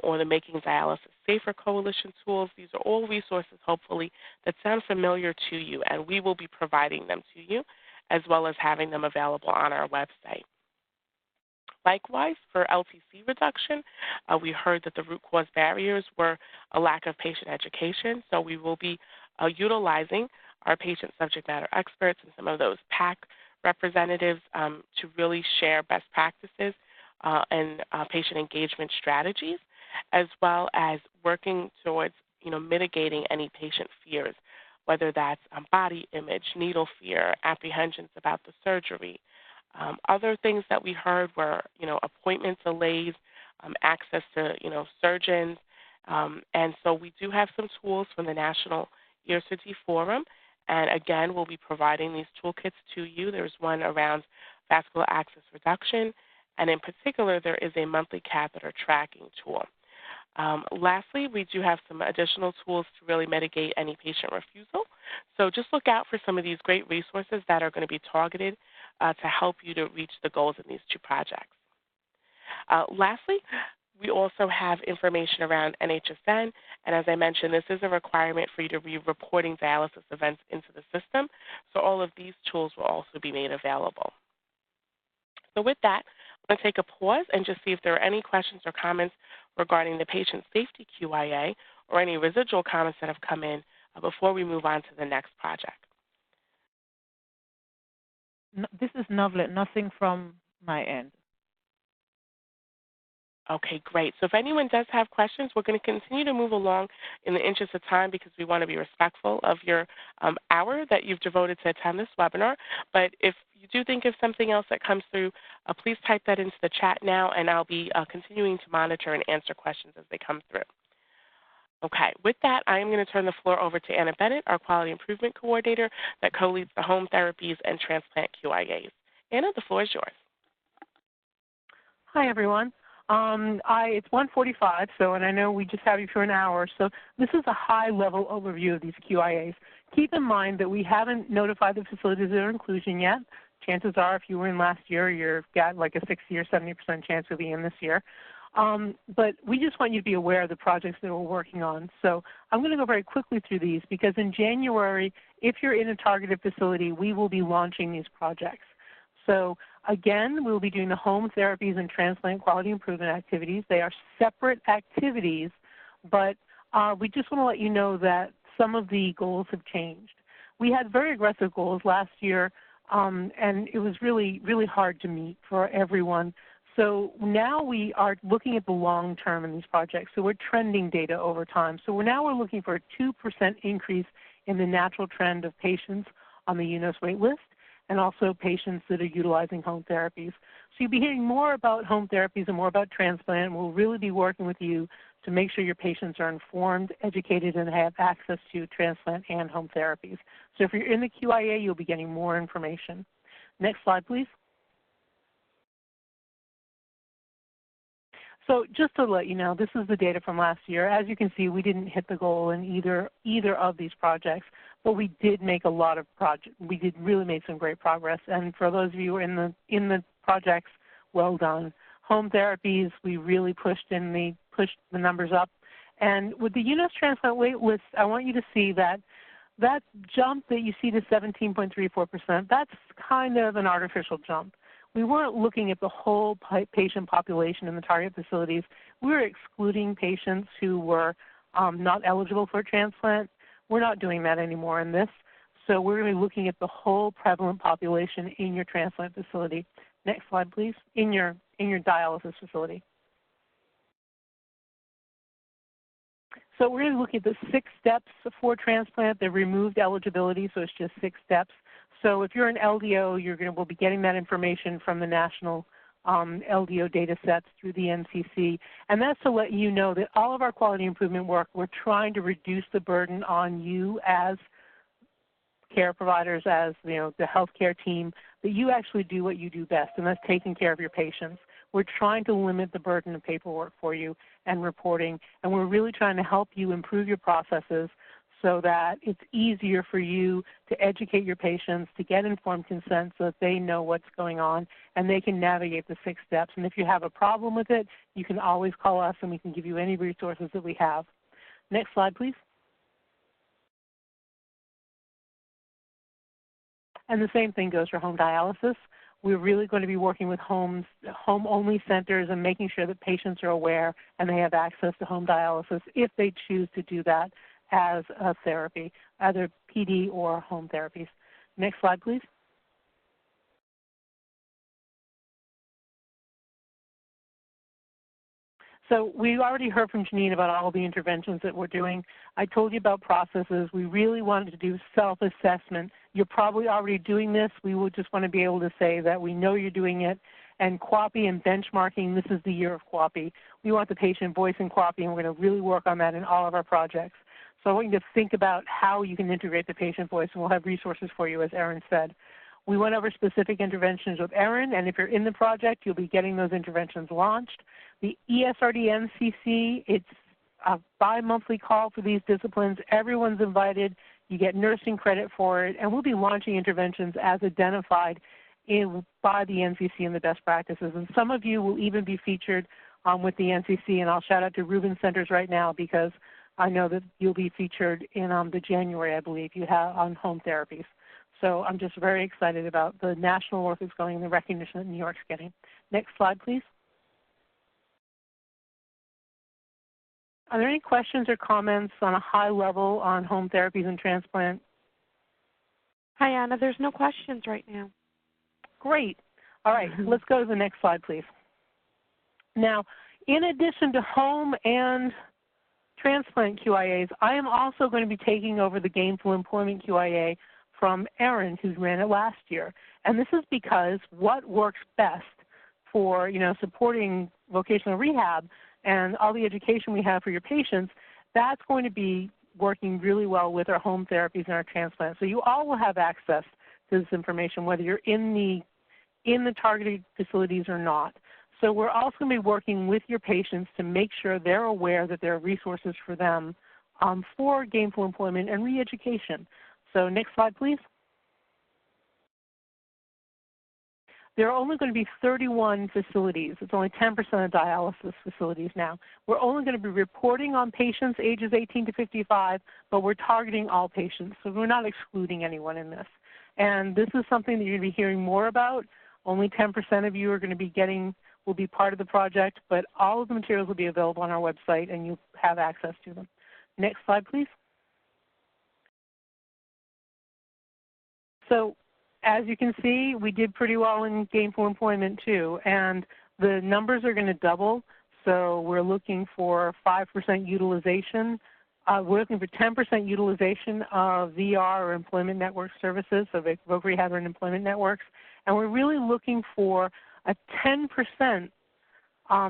or the Making Dialysis Safer Coalition tools. These are all resources, hopefully, that sound familiar to you, and we will be providing them to you as well as having them available on our website. Likewise, for LTC reduction, we heard that the root cause barriers were a lack of patient education, so we will be utilizing our patient subject matter experts and some of those PAC representatives to really share best practices and patient engagement strategies, as well as working towards mitigating any patient fears, whether that's body image, needle fear, apprehensions about the surgery. Other things that we heard were, appointment delays, access to, surgeons. And so we do have some tools from the National ESRD Forum. And again, we'll be providing these toolkits to you. There's one around vascular access reduction. And in particular, there is a monthly catheter tracking tool. Lastly, we do have some additional tools to really mitigate any patient refusal. So just look out for some of these great resources that are going to be targeted to help you to reach the goals in these two projects. Lastly, we also have information around NHSN, and as I mentioned, this is a requirement for you to be reporting dialysis events into the system, so all of these tools will also be made available. So with that, I'm going to take a pause and just see if there are any questions or comments regarding the patient safety QIA or any residual comments that have come in before we move on to the next project. No, this is Novlet, nothing from my end. Okay, great. So if anyone does have questions, we're going to continue to move along in the interest of time because we want to be respectful of your hour that you've devoted to attend this webinar. But if you do think of something else that comes through, please type that into the chat now, and I'll be continuing to monitor and answer questions as they come through. Okay, with that, I am going to turn the floor over to Anna Bennett, our Quality Improvement Coordinator that co-leads the Home Therapies and Transplant QIAs. Anna, the floor is yours. Hi, everyone. It's 1:45, and I know we just have you for an hour, so this is a high-level overview of these QIAs. Keep in mind that we haven't notified the facilities of their inclusion yet. Chances are, if you were in last year, you've got like a 60 or 70% chance you'll be in this year. But we just want you to be aware of the projects that we're working on. So I'm going to go very quickly through these because in January, if you're in a targeted facility, we will be launching these projects. So again, we'll be doing the home therapies and transplant quality improvement activities. They are separate activities, but we just want to let you know that some of the goals have changed. We had very aggressive goals last year, and it was really, really hard to meet for everyone. So now we are looking at the long term in these projects. So we're trending data over time. So we're looking for a 2% increase in the natural trend of patients on the UNOS wait list, and also patients that are utilizing home therapies. So you'll be hearing more about home therapies and more about transplant. We'll really be working with you to make sure your patients are informed, educated, and have access to transplant and home therapies. So if you're in the QIA, you'll be getting more information. Next slide, please. So just to let you know, this is the data from last year. As you can see, we didn't hit the goal in either of these projects, but we did make a lot of we did really make some great progress. And for those of you in the projects, well done. Home therapies, we really pushed the numbers up. And with the UNOS transplant wait list, I want you to see that that jump that you see to 17.34%, that's kind of an artificial jump. We weren't looking at the whole patient population in the target facilities. We were excluding patients who were not eligible for a transplant. We're not doing that anymore in this. So we're going to be looking at the whole prevalent population in your transplant facility. Next slide, please, in your dialysis facility. So we're going to look at the 6 steps for transplant. They've removed eligibility, so it's just 6 steps. So if you're an LDO, we'll be getting that information from the national LDO data sets through the NCC. And that's to let you know that all of our quality improvement work, we're trying to reduce the burden on you as care providers, as the healthcare team, that you actually do what you do best, and that's taking care of your patients. We're trying to limit the burden of paperwork for you and reporting, and we're really trying to help you improve your processes so that it's easier for you to educate your patients, to get informed consent so that they know what's going on and they can navigate the 6 steps. And if you have a problem with it, you can always call us and we can give you any resources that we have. Next slide, please. And the same thing goes for home dialysis. We're really going to be working with home-only centers and making sure that patients are aware and they have access to home dialysis if they choose to do that as a therapy, either PD or home therapies. Next slide, please. So we already heard from Janine about all the interventions that we're doing. I told you about processes. We really wanted to do self-assessment. You're probably already doing this. We would just want to be able to say that we know you're doing it. And QAPI and benchmarking, this is the year of QAPI. We want the patient voice in QAPI, and we're going to really work on that in all of our projects. So I want you to think about how you can integrate the patient voice, and we'll have resources for you, as Erin said. We went over specific interventions with Erin, and if you're in the project, you'll be getting those interventions launched. The ESRD NCC, it's a bi-monthly call for these disciplines. Everyone's invited. You get nursing credit for it, and we'll be launching interventions as identified by the NCC and the best practices. And some of you will even be featured with the NCC, and I'll shout out to Rubin Centers right now because I know that you'll be featured in the January, I believe, you have on home therapies. So I'm just very excited about the national work that's going and the recognition that New York's getting. Next slide, please. Are there any questions or comments on a high level on home therapies and transplant? Hi, Anna. There's no questions right now. Great. All right, let's go to the next slide, please. Now, in addition to home and transplant QIAs, I am also going to be taking over the gainful employment QIA from Erin, who ran it last year. And this is because what works best for, supporting vocational rehab and all the education we have for your patients, that's going to be working really well with our home therapies and our transplants. So you all will have access to this information, whether you're in the targeted facilities or not. So we're also going to be working with your patients to make sure they're aware that there are resources for them for gainful employment and re-education. So next slide, please. There are only going to be 31 facilities. It's only 10% of dialysis facilities now. We're only going to be reporting on patients ages 18 to 55, but we're targeting all patients, so we're not excluding anyone in this. And this is something that you're going to be hearing more about. Only 10% of you are going to be will be part of the project, but all of the materials will be available on our website and you have access to them. Next slide, please. So as you can see, we did pretty well in gainful employment too, and the numbers are going to double. So we're looking for 5% utilization. We're looking for 10% utilization of VR or employment network services, so voc rehab and employment networks. And we're really looking for a 10%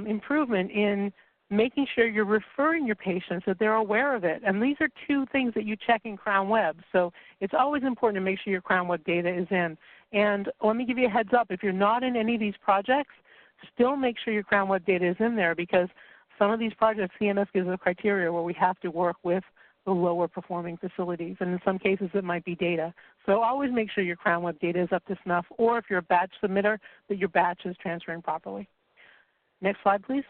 improvement in making sure you're referring your patients, that they're aware of it. And these are two things that you check in Crown Web. So it's always important to make sure your Crown Web data is in. And let me give you a heads up, if you're not in any of these projects, still make sure your Crown Web data is in there, because some of these projects, CMS gives a criteria where we have to work with the lower performing facilities, and in some cases it might be data. So always make sure your Crown Web data is up to snuff, or if you're a batch submitter, that your batch is transferring properly. Next slide, please.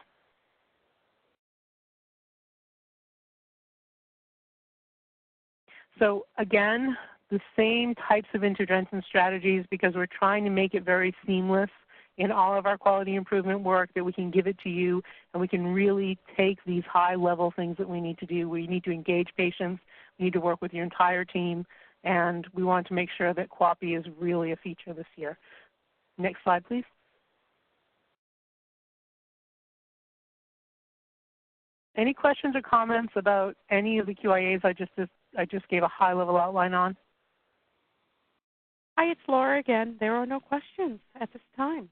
So again, the same types of intervention strategies, because we're trying to make it very seamless in all of our quality improvement work, that we can give it to you and we can really take these high-level things that we need to do. We need to engage patients. We need to work with your entire team, and we want to make sure that QAPI is really a feature this year. Next slide, please. Any questions or comments about any of the QIAs I just gave a high-level outline on? Hi, it's Laura again. There are no questions at this time.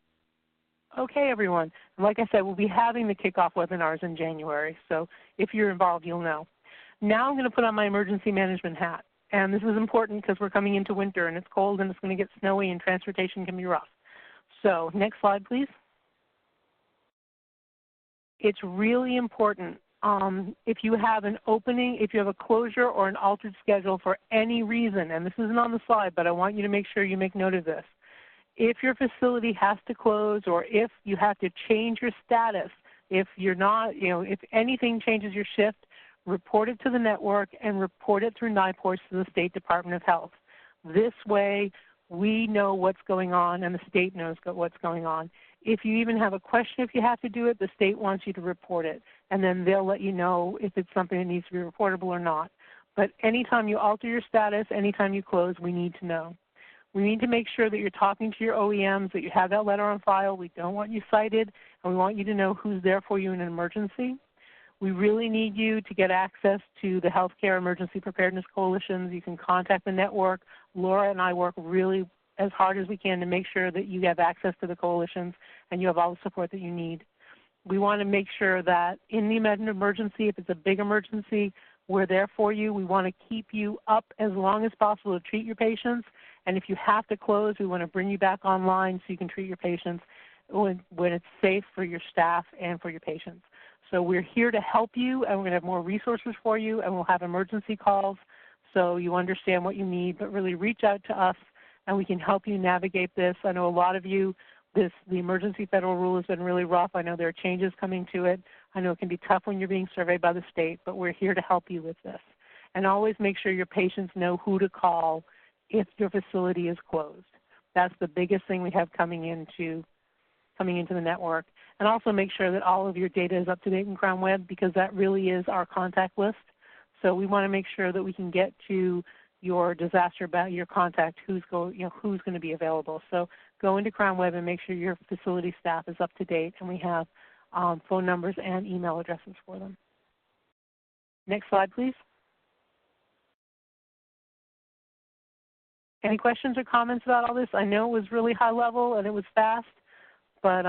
Okay, everyone. And like I said, we'll be having the kickoff webinars in January, so if you're involved, you'll know. Now I'm going to put on my emergency management hat. And this is important because we're coming into winter and it's cold and it's going to get snowy and transportation can be rough. So next slide, please. It's really important if you have an opening, if you have a closure or an altered schedule for any reason, and this isn't on the slide, but I want you to make sure you make note of this. If your facility has to close, or if you have to change your status, if you're not, if anything changes your shift, report it to the network and report it through NIPORS to the State Department of Health. This way, we know what's going on and the state knows what's going on. If you even have a question if you have to do it, the state wants you to report it, and then they'll let you know if it's something that needs to be reportable or not. But anytime you alter your status, anytime you close, we need to know. We need to make sure that you're talking to your OEMs, that you have that letter on file. We don't want you cited, and we want you to know who's there for you in an emergency. We really need you to get access to the Healthcare Emergency Preparedness Coalitions. You can contact the network. Laura and I work really as hard as we can to make sure that you have access to the coalitions and you have all the support that you need. We want to make sure that in the event of emergency, if it's a big emergency, we're there for you. We want to keep you up as long as possible to treat your patients. And if you have to close, we want to bring you back online so you can treat your patients when it's safe for your staff and for your patients. So we're here to help you, and we're going to have more resources for you, and we'll have emergency calls so you understand what you need. But really reach out to us, and we can help you navigate this. I know a lot of you, the emergency federal rule has been really rough. I know there are changes coming to it. I know it can be tough when you're being surveyed by the state, but we're here to help you with this. And always make sure your patients know who to call if your facility is closed. That's the biggest thing we have coming into the network. And also make sure that all of your data is up to date in Crown Web, because that really is our contact list. So we want to make sure that we can get to your disaster, your contact, who's going to be available. So go into Crown Web and make sure your facility staff is up to date, and we have phone numbers and email addresses for them. Next slide, please. Any questions or comments about all this? I know it was really high level and it was fast, but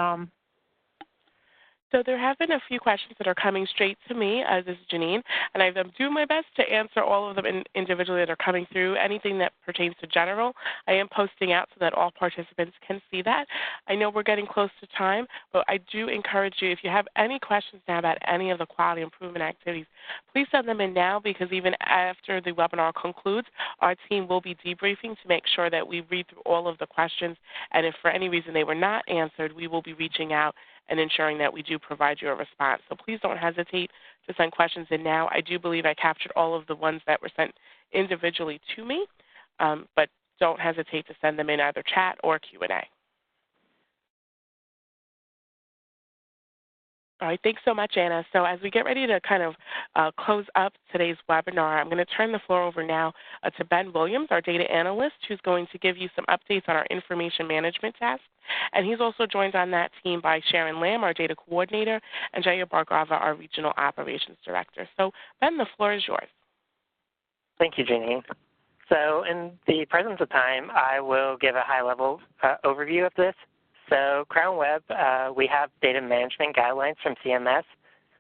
So there have been a few questions that are coming straight to me. This is Janine, and I'm doing my best to answer all of them individually that are coming through. Anything that pertains to general, I am posting out so that all participants can see that. I know we're getting close to time, but I do encourage you, if you have any questions now about any of the quality improvement activities, please send them in now, because even after the webinar concludes, our team will be debriefing to make sure that we read through all of the questions, and if for any reason they were not answered, we will be reaching out and ensuring that we do provide you a response. So please don't hesitate to send questions in now. I do believe I captured all of the ones that were sent individually to me, but don't hesitate to send them in either chat or Q&A. All right, thanks so much, Anna. So as we get ready to kind of close up today's webinar, I'm going to turn the floor over now to Ben Williams, our data analyst, who's going to give you some updates on our information management task. And he's also joined on that team by Sharon Lamb, our data coordinator, and Jaya Bhargava, our regional operations director. So Ben, the floor is yours. Thank you, Janine. So in the presence of time, I will give a high-level overview of this. So Crown Web, we have data management guidelines from CMS.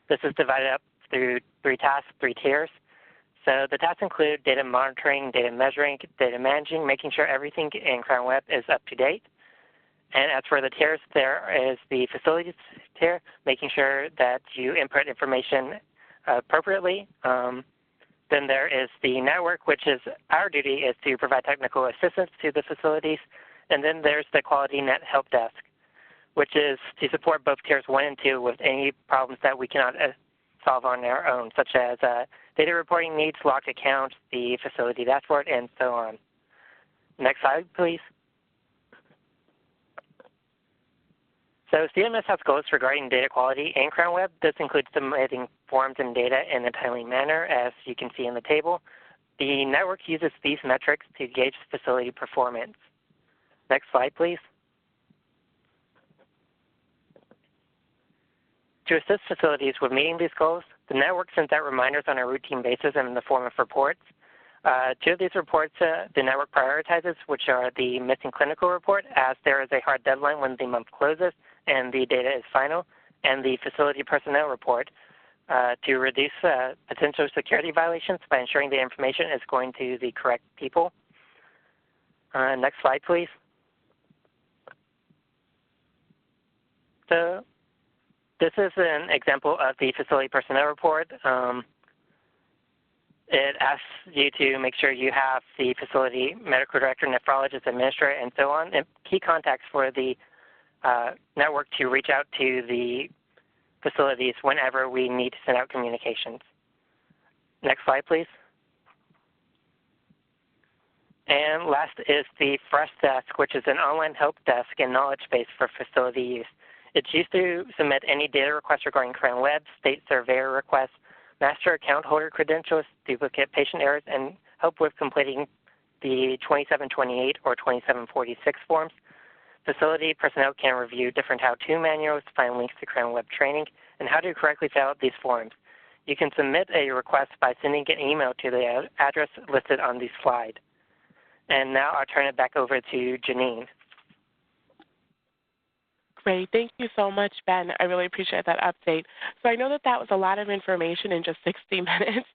This is divided up through 3 tasks, 3 tiers. So the tasks include data monitoring, data measuring, data managing, making sure everything in Crown Web is up to date. And as for the tiers, there is the facilities tier, making sure that you input information appropriately. Then there is the network, which is our duty is to provide technical assistance to the facilities. And then there's the Quality Net Help Desk, which is to support both tiers 1 and 2 with any problems that we cannot solve on our own, such as data reporting needs, locked accounts, the facility dashboard, and so on. Next slide, please. So CMS has goals regarding data quality in Crown Web. This includes submitting forms and data in a timely manner, as you can see in the table. The network uses these metrics to gauge facility performance. Next slide, please. To assist facilities with meeting these goals, the network sends out reminders on a routine basis and in the form of reports. 2 of these reports the network prioritizes, which are the missing clinical report, as there is a hard deadline when the month closes and the data is final, and the facility personnel report to reduce potential security violations by ensuring the information is going to the correct people. Next slide, please. So this is an example of the facility personnel report. It asks you to make sure you have the facility medical director, nephrologist, administrator, and so on, and key contacts for the network to reach out to the facilities whenever we need to send out communications. Next slide, please. And last is the Fresh Desk, which is an online help desk and knowledge base for facility use. It's used to submit any data requests regarding Crown Web, state surveyor requests, master account holder credentials, duplicate patient errors, and help with completing the 2728 or 2746 forms. Facility personnel can review different how-to manuals, find links to Crown Web training, and how to correctly fill out these forms. You can submit a request by sending an email to the address listed on the slide. And now I'll turn it back over to Janine. Great. Thank you so much, Ben. I really appreciate that update. So I know that that was a lot of information in just 60 minutes.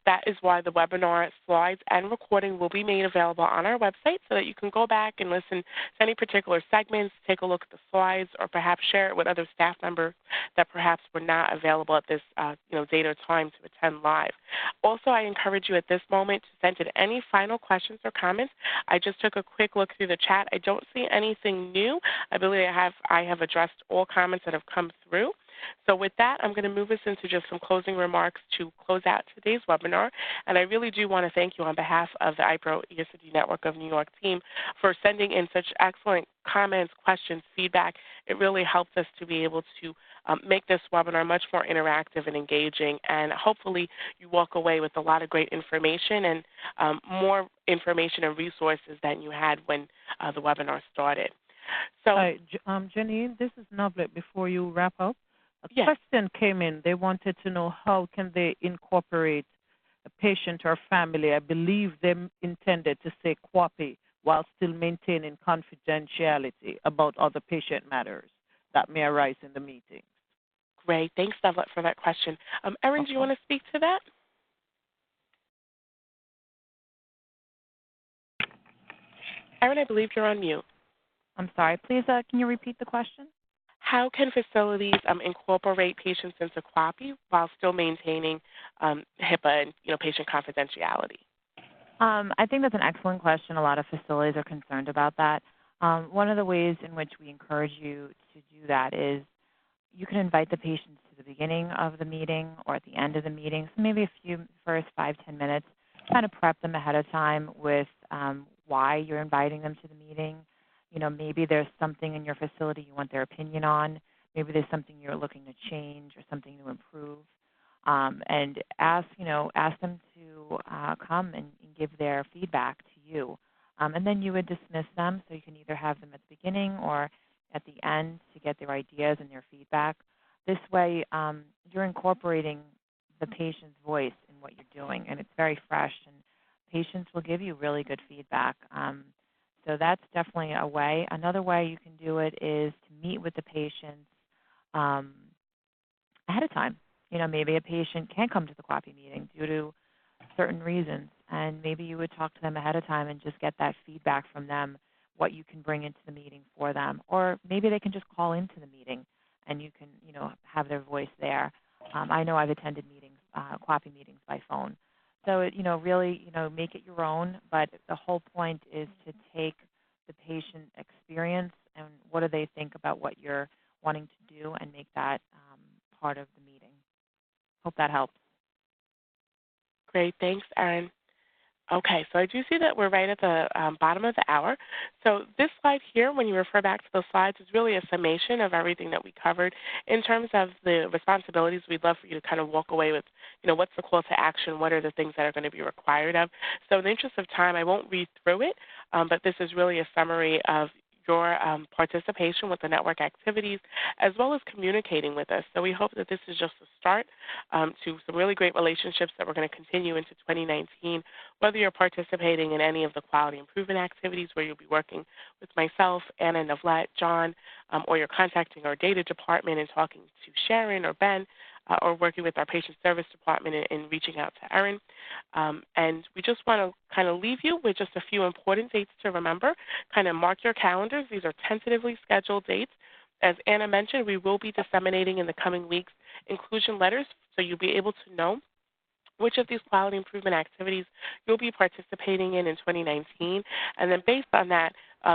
That is why the webinar slides and recording will be made available on our website so that you can go back and listen to any particular segments, take a look at the slides, or perhaps share it with other staff members that perhaps were not available at this date or time to attend live. Also, I encourage you at this moment to send in any final questions or comments. I just took a quick look through the chat. I don't see anything new. I believe I have addressed all comments that have come through. So with that, I'm going to move us into just some closing remarks to close out today's webinar. And I really do want to thank you on behalf of the IPRO ESRD Network of New York team for sending in such excellent comments, questions, feedback. It really helps us to be able to make this webinar much more interactive and engaging, and hopefully you walk away with a lot of great information and more information and resources than you had when the webinar started. So, Janine, this is Novlet. Before you wrap up, a yes. question came in. They wanted to know how can they incorporate a patient or family. I believe they intended to say QAPI while still maintaining confidentiality about other patient matters that may arise in the meeting. Great. Thanks, Novlet, for that question. Erin, do you want to speak to that? Erin, I believe you're on mute. I'm sorry. Please, can you repeat the question? How can facilities incorporate patients into QAPI while still maintaining HIPAA and patient confidentiality? I think that's an excellent question. A lot of facilities are concerned about that. One of the ways in which we encourage you to do that is you can invite the patients to the beginning of the meeting or at the end of the meeting, so maybe a few first 5-10 minutes, kind of prep them ahead of time with why you're inviting them to the meeting. Maybe there's something in your facility you want their opinion on. Maybe there's something you're looking to change or something to improve. And ask them to come and give their feedback to you. And then you would dismiss them, so you can either have them at the beginning or at the end to get their ideas and their feedback. This way, you're incorporating the patient's voice in what you're doing, and it's very fresh, and patients will give you really good feedback. So that's definitely a way. Another way you can do it is to meet with the patients ahead of time. Maybe a patient can't come to the QAPI meeting due to certain reasons, and maybe you would talk to them ahead of time and just get that feedback from them, what you can bring into the meeting for them. Or maybe they can just call into the meeting and you can, have their voice there. I know I've attended meetings, QAPI meetings by phone. So, really, make it your own, but the whole point is to take the patient experience and what do they think about what you're wanting to do and make that part of the meeting. Hope that helps. Great. Thanks, Erin. Okay, so I do see that we're right at the bottom of the hour. So this slide here, when you refer back to the slides, is really a summation of everything that we covered. In terms of the responsibilities, we'd love for you to kind of walk away with, what's the call to action, what are the things that are going to be required of. So in the interest of time, I won't read through it, but this is really a summary of your participation with the network activities, as well as communicating with us. So we hope that this is just a start to some really great relationships that we're going to continue into 2019, whether you're participating in any of the quality improvement activities where you'll be working with myself, Anna, Novlet, John, or you're contacting our data department and talking to Sharon or Ben, or working with our patient service department and reaching out to Erin. And we just want to kind of leave you with just a few important dates to remember. Kind of mark your calendars. These are tentatively scheduled dates. As Anna mentioned, we will be disseminating in the coming weeks inclusion letters, so you'll be able to know which of these quality improvement activities you'll be participating in 2019. And then based on that,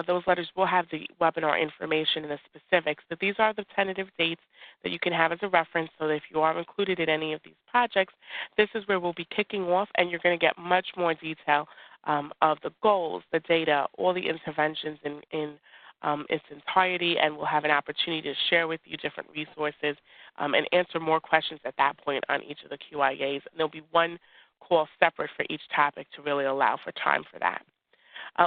those letters will have the webinar information and the specifics. But these are the tentative dates that you can have as a reference, so that if you are included in any of these projects, this is where we'll be kicking off, and you're going to get much more detail of the goals, the data, all the interventions in its entirety, and we'll have an opportunity to share with you different resources and answer more questions at that point on each of the QIAs. And there'll be one call separate for each topic to really allow for time for that.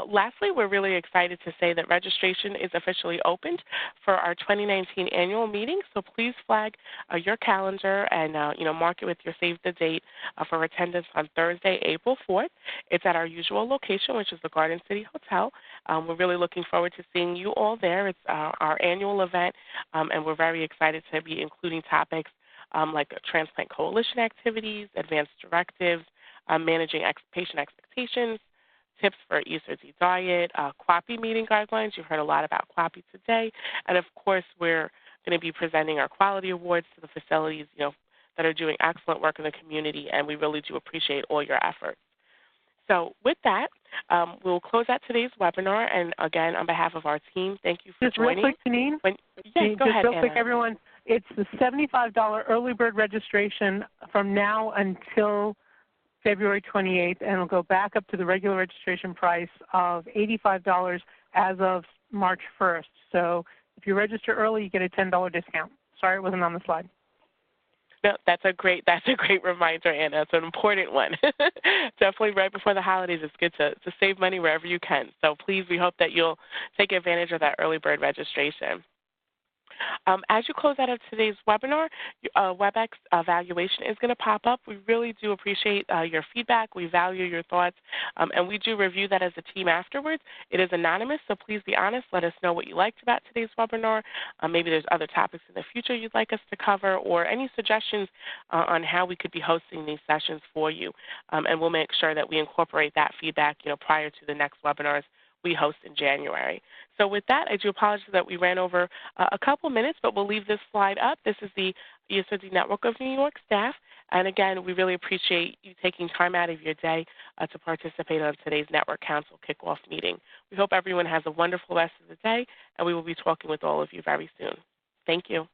Lastly, we're really excited to say that registration is officially opened for our 2019 annual meeting. So please flag your calendar and mark it with your save the date for attendance on Thursday, April 4th. It's at our usual location, which is the Garden City Hotel. We're really looking forward to seeing you all there. It's our annual event, and we're very excited to be including topics like transplant coalition activities, advanced directives, managing patient expectations, tips for ESRD diet, QAPI meeting guidelines. You've heard a lot about QAPI today. And, of course, we're going to be presenting our quality awards to the facilities, that are doing excellent work in the community, and we really do appreciate all your efforts. So with that, we'll close out today's webinar. And, again, on behalf of our team, thank you for joining. Just real quick, Janine. Yes, go ahead, Just real quick, Anna. everyone. It's the $75 early bird registration from now until February 28th, and it'll go back up to the regular registration price of $85 as of March 1st. So if you register early, you get a $10 discount. Sorry it wasn't on the slide. No, that's a great reminder, Anna. It's an important one. Definitely right before the holidays, it's good to save money wherever you can. So please, we hope that you'll take advantage of that early bird registration. As you close out of today's webinar, WebEx evaluation is going to pop up. We really do appreciate your feedback. We value your thoughts, and we do review that as a team afterwards. It is anonymous, so please be honest. Let us know what you liked about today's webinar. Maybe there's other topics in the future you'd like us to cover, or any suggestions on how we could be hosting these sessions for you. And we'll make sure that we incorporate that feedback, prior to the next webinars we host in January. So with that, I do apologize that we ran over a couple minutes, but we'll leave this slide up. This is the ESRD Network of New York staff. And again, we really appreciate you taking time out of your day to participate on today's Network Council kickoff meeting. We hope everyone has a wonderful rest of the day, and we will be talking with all of you very soon. Thank you.